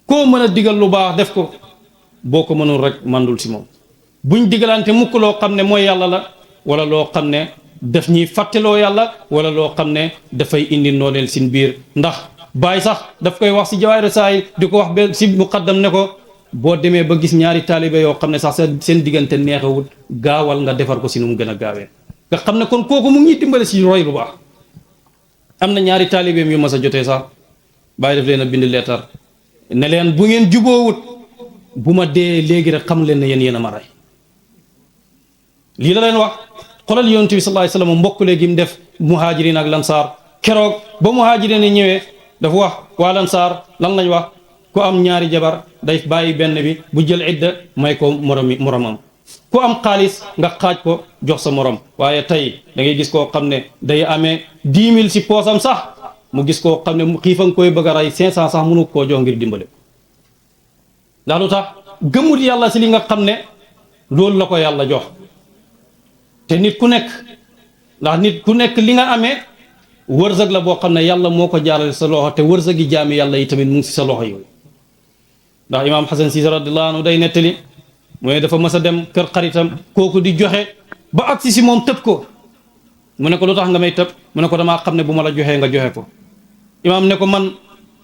koo mën a digal lu baax def ko boo ko mënul rek mandul si moom buñ digalante mukk loo xam ne mooy yàlla la wala loo xam ne daf ñuy fàtteloo yàlla wala loo xam ne dafay indi nooneel sin biir ndax Baay sax daf koy wax si jawaay rasaay di ko wax ba si muqaddam ne ko boo demee ba gis ñaari taalibe yoo xam ne sax seen diggante neexawul gaawal nga defar ko si nu mu gën a gaawee nga xam ne kon kooku mu ngi dimbale si roy lu baax am na ñaari taalibeem yu mas a jotee sax Baay daf leen a bind leetar ne leen bu ngeen juboowut bu ma dee léegi rek xam leen ne yéen a ma rey lii la leen wax xolal yonent bi sallallahu alayhi wasallam mbokk léegi mu def muhajirin ak lansaar keroog ba muhajirin yi ñëwee dafa wax waa lansaar lan lañ wax ku am ñaari jabar day bàyyi benn bi bu jël idda may ko moromam ku am xaalis nga xaaj ko jox sa morom waaye tey da ngay gis koo xam ne day amee 10 000 si poosam sax mu gis koo xam ne xiifa nga koy bëgg a rey 500 sax mënu koo jox ngir dimbale ndax lu tax gëmul yàlla si li nga xam ne loolu la ko yàlla jox te nit ku nekk li nga amee wërsëg la boo xam ne yàlla moo ko jaarale sa loxo te wërsëgi jaami yàlla yi tamit mu ngi si sa loxo yooyu ndax imaam Xasan Si radiyallahu anhu day nettali mooy dafa mës a dem kër xaritam kooku di joxe ba agsi si moom tëb ko mu ne ko lu tax nga may tëb mu ne ko damaa xam ne bu ma la joxee nga joxe ko imaam ne ko man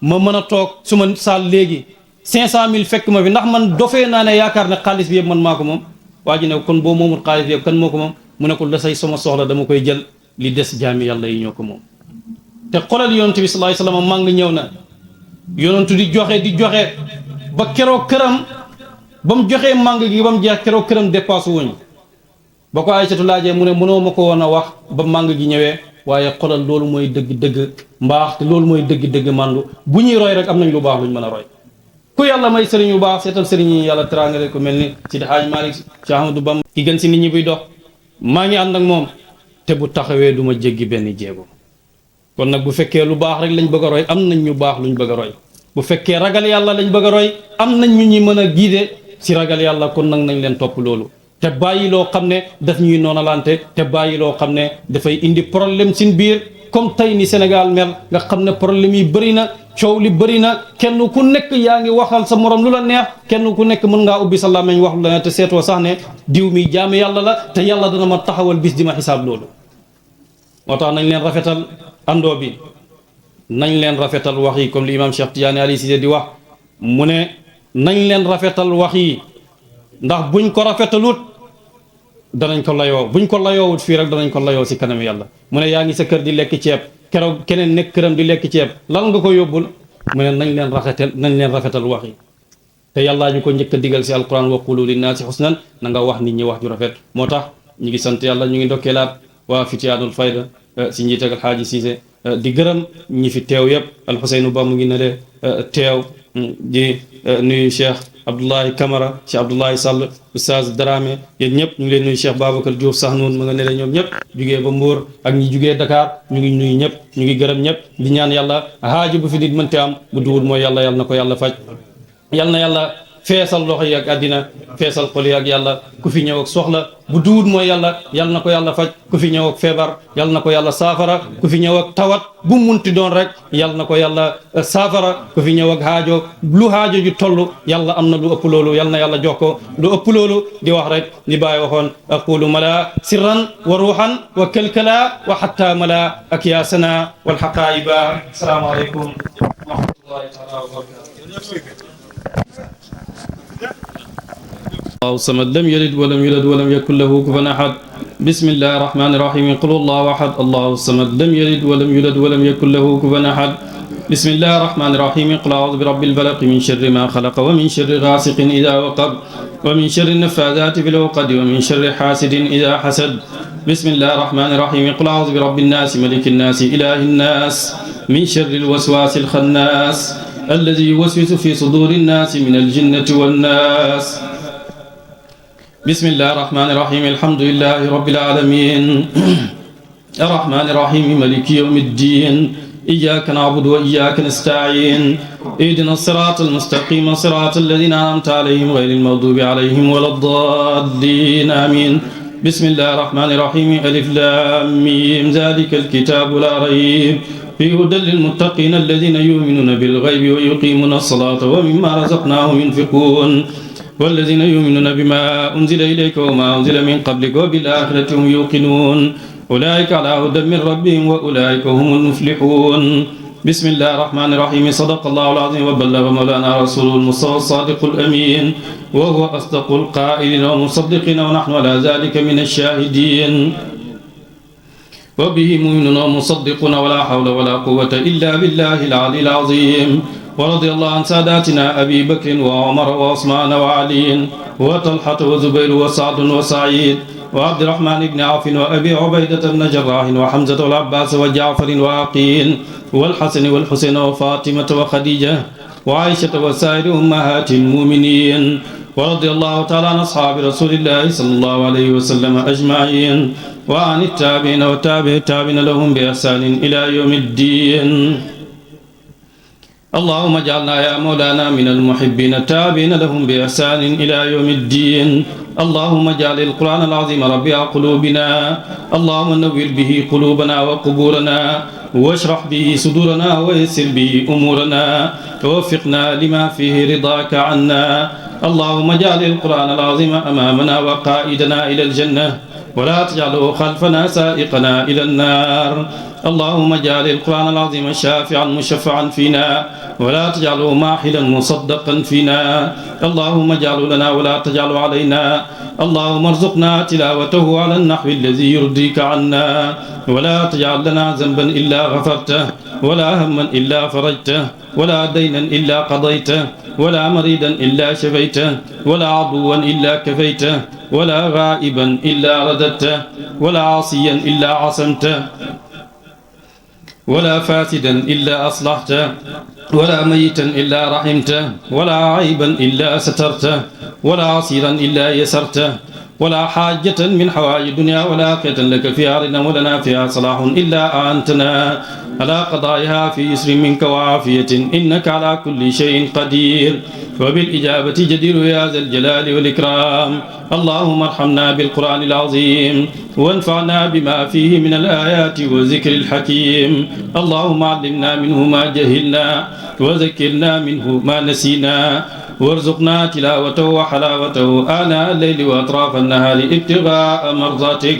ma mën a toog su ma saal léegi 500 000 fekk ma fi ndax man dofee naa ne yaakaar ne xaalis bi yëpp man maa ko moom waa ji ne kon boo moomul xaalis bi yëpp kan moo ko moom mu ne ko la say sama soxla dama koy jël li des jaami yàlla yi ñoo ko moom te xolal yonent bi sallallahu alayhi wasallam maa ngi ñëw na yonentu di joxe ba keroog këram ba mu joxee màng gi ba mu jeex keroog këram dépasse wuñ ba ko Aysatu laajee mu ne mënoo ma ko woon a wax ba màng gi ñëwee waaye xolal loolu mooy dëgg-dëgg mbaax te loolu mooy dëgg-dëgg màndu bu ñuy roy rek am nañ lu baax luñ mën a roy ku yàlla may sëriñ yu baax seetal sëriñ yi yàlla teraangale ko mel ni Sidi Hadj Malick Cheikh Ahmadou Bamba ki gën si nit ñi buy dox maa ngi ànd ak moom te bu taxawee du ma jéggi benn jéego kon nag bu fekkee lu baax rek lañ bëgg a roy am nañ ñu baax luñ bëgg a roy bu fekkee ragal yàlla lañ bëgg a roy am nañ ñu ñuy mën a guider si ragal yàlla kon nag nañ leen topp loolu te bàyyi loo xam ne daf ñuy noonalante te bàyyi loo xam ne dafay indi problème sin biir comme tey ni Sénégal mel nga xam ne problème yi bëri na coow li bëri na kenn ku nekk yaa ngi waxal sa morom lu la neex kenn ku nekk mën ngaa ubbi sa làmmiñ wax lu la neex te seetoo sax ne diw mi jaame yàlla la te yàlla dana ma taxawal bis di ma xisaab loolu moo tax nañ leen rafetal andoo bi nañ leen rafetal wax yi comme li imam Cheikh Tidiane Ali Cissé di wax mu ne nañ leen rafetal wax yi ndax buñ ko rafetalut danañ ko layoo buñ ko layoowut fii rek danañ ko layoo si kanam yàlla mu ne yaa ngi sa kër di lekk ceeb keroog keneen nekk këram di lekk ceeb lan nga ko yóbbul mu ne nañ leen rafetal wax yi te yàllaa ñu ko njëkk a digal si alquran wa qulu linnaasi husnan na nga wax nit ñi wax ju rafet moo tax ñu ngi sant yàlla ñu ngi ndokkeelaat waa Fitiyaanul Fayda si njiital Alxaaji Cissé di gërëm ñi fi teew yëpp Alxuseynu Ba mu ngi ne de teew di nuyu Cheikh Abdoulaye Camara Cheikh Abdoulaye Sall Oustaz Dramé yéen ñëpp ñu ngi leen nuyu Cheikh Babacar Diouf sax noonu ma nga ne la ñoom ñëpp jugee ba Mbour ak ñi jugee Dakar ñu ngi nuyu ñëpp ñu ngi gërëm ñëpp di ñaan yàlla haaju bu fi nit mënte am bu duwul mooy yàlla yàlla na ko yàlla faj yàlla na yàlla feesal loxo yi ak àddina feesal xol yi ak yàlla ku fi ñëw ak soxla bu duwut mooy yàlla yàlla na ko yàlla faj ku fi ñëw ak feebar yàlla na ko yàlla saafara ku fi ñëw ak tawat bu munti doon rek yàlla na ko yàlla saafara ku fi ñëw ak haajo lu haajo ju toll yàlla am na lu ëpp loolu yàlla na yàlla jox ko lu ëpp loolu di wax rek li Baay waxoon aqulu mala sirran wa ruuxan wa kalkala wa xatta mala ak yaasana wal xaqaayiba assalaamu aleykum wa rahmatullahi taala wa barakatuh الله الصمد لم يلد ولم يولد ولم يكن له كفوا أحد بسم الله الرحمن الرحيم قل الله أحد الله الصمد لم يلد ولم يولد ولم يكن له كفوا أحد بسم الله الرحمن الرحيم قل أعوذ برب الفلق من شر ما خلق ومن شر غاسق إذا وقب ومن شر النفاذات في العقد ومن شر حاسد إذا حسد بسم الله الرحمن الرحيم قل أعوذ برب الناس ملك الناس إله الناس من شر الوسواس الخناس الذي يوسوس في صدور الناس من الجنة والناس بسم الله الرحمن الرحيم الحمد لله رب العالمين الرحمن الرحيم مالك يوم الدين إياك نعبد وإياك نستعين اهدنا الصراط المستقيم صراط الذين أنعمت عليهم غير المغضوب عليهم ولا الضالين آمين بسم الله الرحمن الرحيم ألف لام ميم ذلك الكتاب لا ريب فيه هدى للمتقين الذين يؤمنون بالغيب ويقيمون الصلاة ومما رزقناهم ينفقون والذين يؤمنون بما أنزل إليك وما أنزل من قبلك وبالآخرة هم يوقنون أولئك على هدى من ربهم وأولئك هم المفلحون بسم الله الرحمن الرحيم صدق الله العظيم وبلغ مولانا رسول المصطفى الصادق الأمين وهو أصدق القائلين ومصدقين ونحن على ذلك من الشاهدين وبه مؤمنون ومصدقون ولا حول ولا قوة إلا بالله العلي العظيم ورضي الله عن ساداتنا أبي بكر وعمر وعثمان وعلي وطلحة وزبير وسعد وسعيد وعبد الرحمن بن عوف وأبي عبيدة بن جراح وحمزة والعباس وجعفر وعقيل والحسن والحسين وفاطمة وخديجة وعائشة وسائر أمهات المؤمنين ورضي الله تعالى عن أصحاب رسول الله صلى الله عليه وسلم أجمعين وعن التابعين وتابع التابعين لهم بإحسان إلى يوم الدين اللهم اجعلنا يا مولانا من المحبين التابعين لهم بإحسان إلى يوم الدين اللهم اجعل القرآن العظيم ربيع قلوبنا اللهم نور به قلوبنا وقبورنا واشرح به صدورنا ويسر به أمورنا ووفقنا لما فيه رضاك عنا اللهم اجعل القرآن العظيم أمامنا وقائدنا إلى الجنة ولا تجعله خلفنا سائقنا إلى النار اللهم اجعل القرآن العظيم شافعا مشفعا فينا ولا تجعله ماحلا مصدقا فينا اللهم اجعله لنا ولا تجعله علينا اللهم ارزقنا تلاوته على النحو الذي يرضيك عنا ولا تجعل لنا ذنبا إلا غفرته ولا هما إلا فرجته ولا دينا إلا قضيته ولا مريدا إلا شفيته ولا عدوا إلا كفيته ولا غائبا إلا رددته ولا عاصيا إلا عصمته ولا فاسدا إلا أصلحته ولا ميتا إلا رحمته ولا عيبا إلا سترته ولا عسيرا إلا يسرته ولا حاجة من حوائج الدنيا ولا آخرة لك فيها رضا ولنا فيها صلاح إلا أعنتنا على قضائها في يسر منك وعافية إنك على كل شيء قدير وبالإجابة جدير يا ذا الجلال والإكرام. اللهم ارحمنا بالقرآن العظيم وانفعنا بما فيه من الآيات والذكر الحكيم. اللهم علمنا منه ما جهلنا وذكرنا منه ما نسينا وارزقنا تلاوته وحلاوته آناء الليل وأطراف النهار ابتغاء مرضاتك.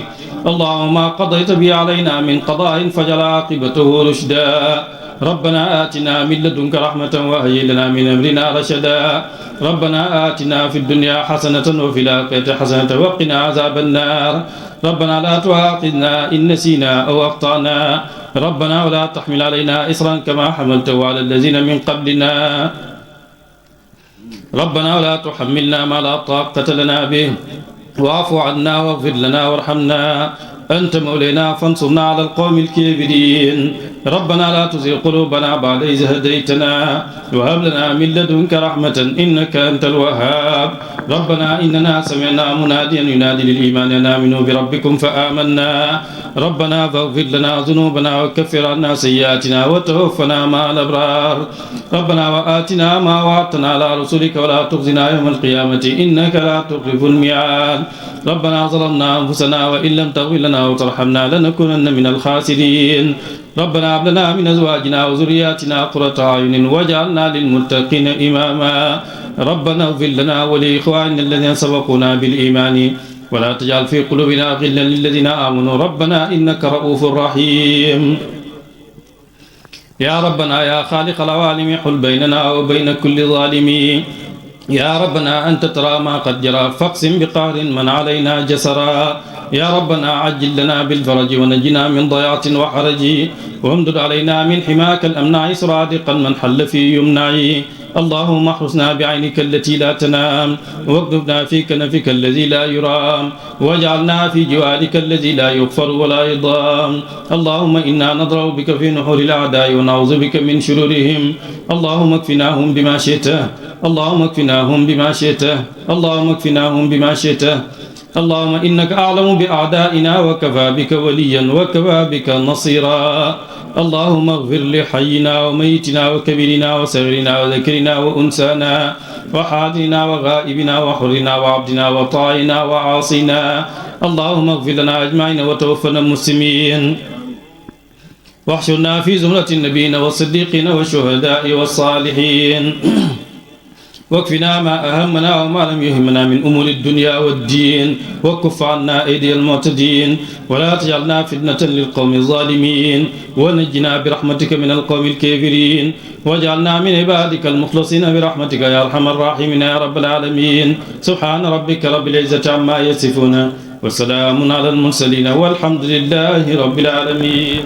اللهم قضيت بي علينا من قضاء فجعل عاقبته رشدا. ربنا آتنا من لدنك رحمة وهيئ لنا من أمرنا رشدا. ربنا آتنا في الدنيا حسنة وفي الآخرة حسنة وقنا عذاب النار. ربنا لا تؤاخذنا إن نسينا أو أخطأنا. ربنا ولا تحمل علينا إصرا كما حملته على الذين من قبلنا. ربنا ولا تحملنا ما لا طاقة لنا به واعف عنا واغفر لنا وارحمنا أنت مولانا فانصرنا على القوم الكافرين. ربنا لا تزغ قلوبنا بعد إذ هديتنا وهب لنا من لدنك رحمة إنك أنت الوهاب. ربنا إننا سمعنا مناديا ينادي للإيمان أن آمنوا بربكم فآمنا. ربنا فاغفر لنا ذنوبنا وكفر عنا سيئاتنا وتوفنا مع الأبرار. ربنا وآتنا ما وعدتنا على رسلك ولا تخزنا يوم القيامة إنك لا تخلف الميعاد. ربنا ظلمنا أنفسنا وإن لم تغفر لنا وترحمنا لنكونن من الخاسرين. ربنا هب لنا من أزواجنا وذرياتنا قرة أعين واجعلنا للمتقين إماما. ربنا اغفر لنا ولإخواننا الذين سبقونا بالإيمان ولا تجعل في قلوبنا غلا للذين آمنوا ربنا إنك رؤوف رحيم. يا ربنا يا خالق العوالم حل بيننا وبين كل ظالم. يا ربنا أنت ترى ما قد جرى فاقسم بقهر من علينا جسرا. يا ربنا عجل لنا بالفرج ونجنا من ضياع وحرج وامدد علينا من حماك الأمنع سرادقا من حل في يمنعي. اللهم احرسنا بعينك التي لا تنام واكتبنا في كنفك الذي لا يرام واجعلنا في جوارك الذي لا يغفر ولا يضام. اللهم إنا نضرب بك في نحور الأعداء ونعوذ بك من شرورهم. اللهم اكفناهم بما شئت. اللهم اكفناهم بما شئت. اللهم اكفناهم بما شئت. اللهم إنك أعلم بأعدائنا وكفى بك وليا وكفى بك نصيرا. اللهم اغفر لحينا وميتنا وكبيرنا وصغيرنا وذكرنا وأنسانا وحاضرنا وغائبنا وحرنا وعبدنا وطاعنا وعاصينا. اللهم اغفر لنا أجمعين وتوفنا مسلمين واحشرنا في زمرة النبيين والصديقين والشهداء والصالحين. واكفنا ما أهمنا وما لم يهمنا من أمور الدنيا والدين وكف عنا أيدي المعتدين ولا تجعلنا فتنة للقوم الظالمين ونجنا برحمتك من القوم الكافرين واجعلنا من عبادك المخلصين برحمتك يا أرحم الراحمين يا رب العالمين. سبحان ربك رب العزة عما يصفون وسلام على المرسلين والحمد لله رب العالمين.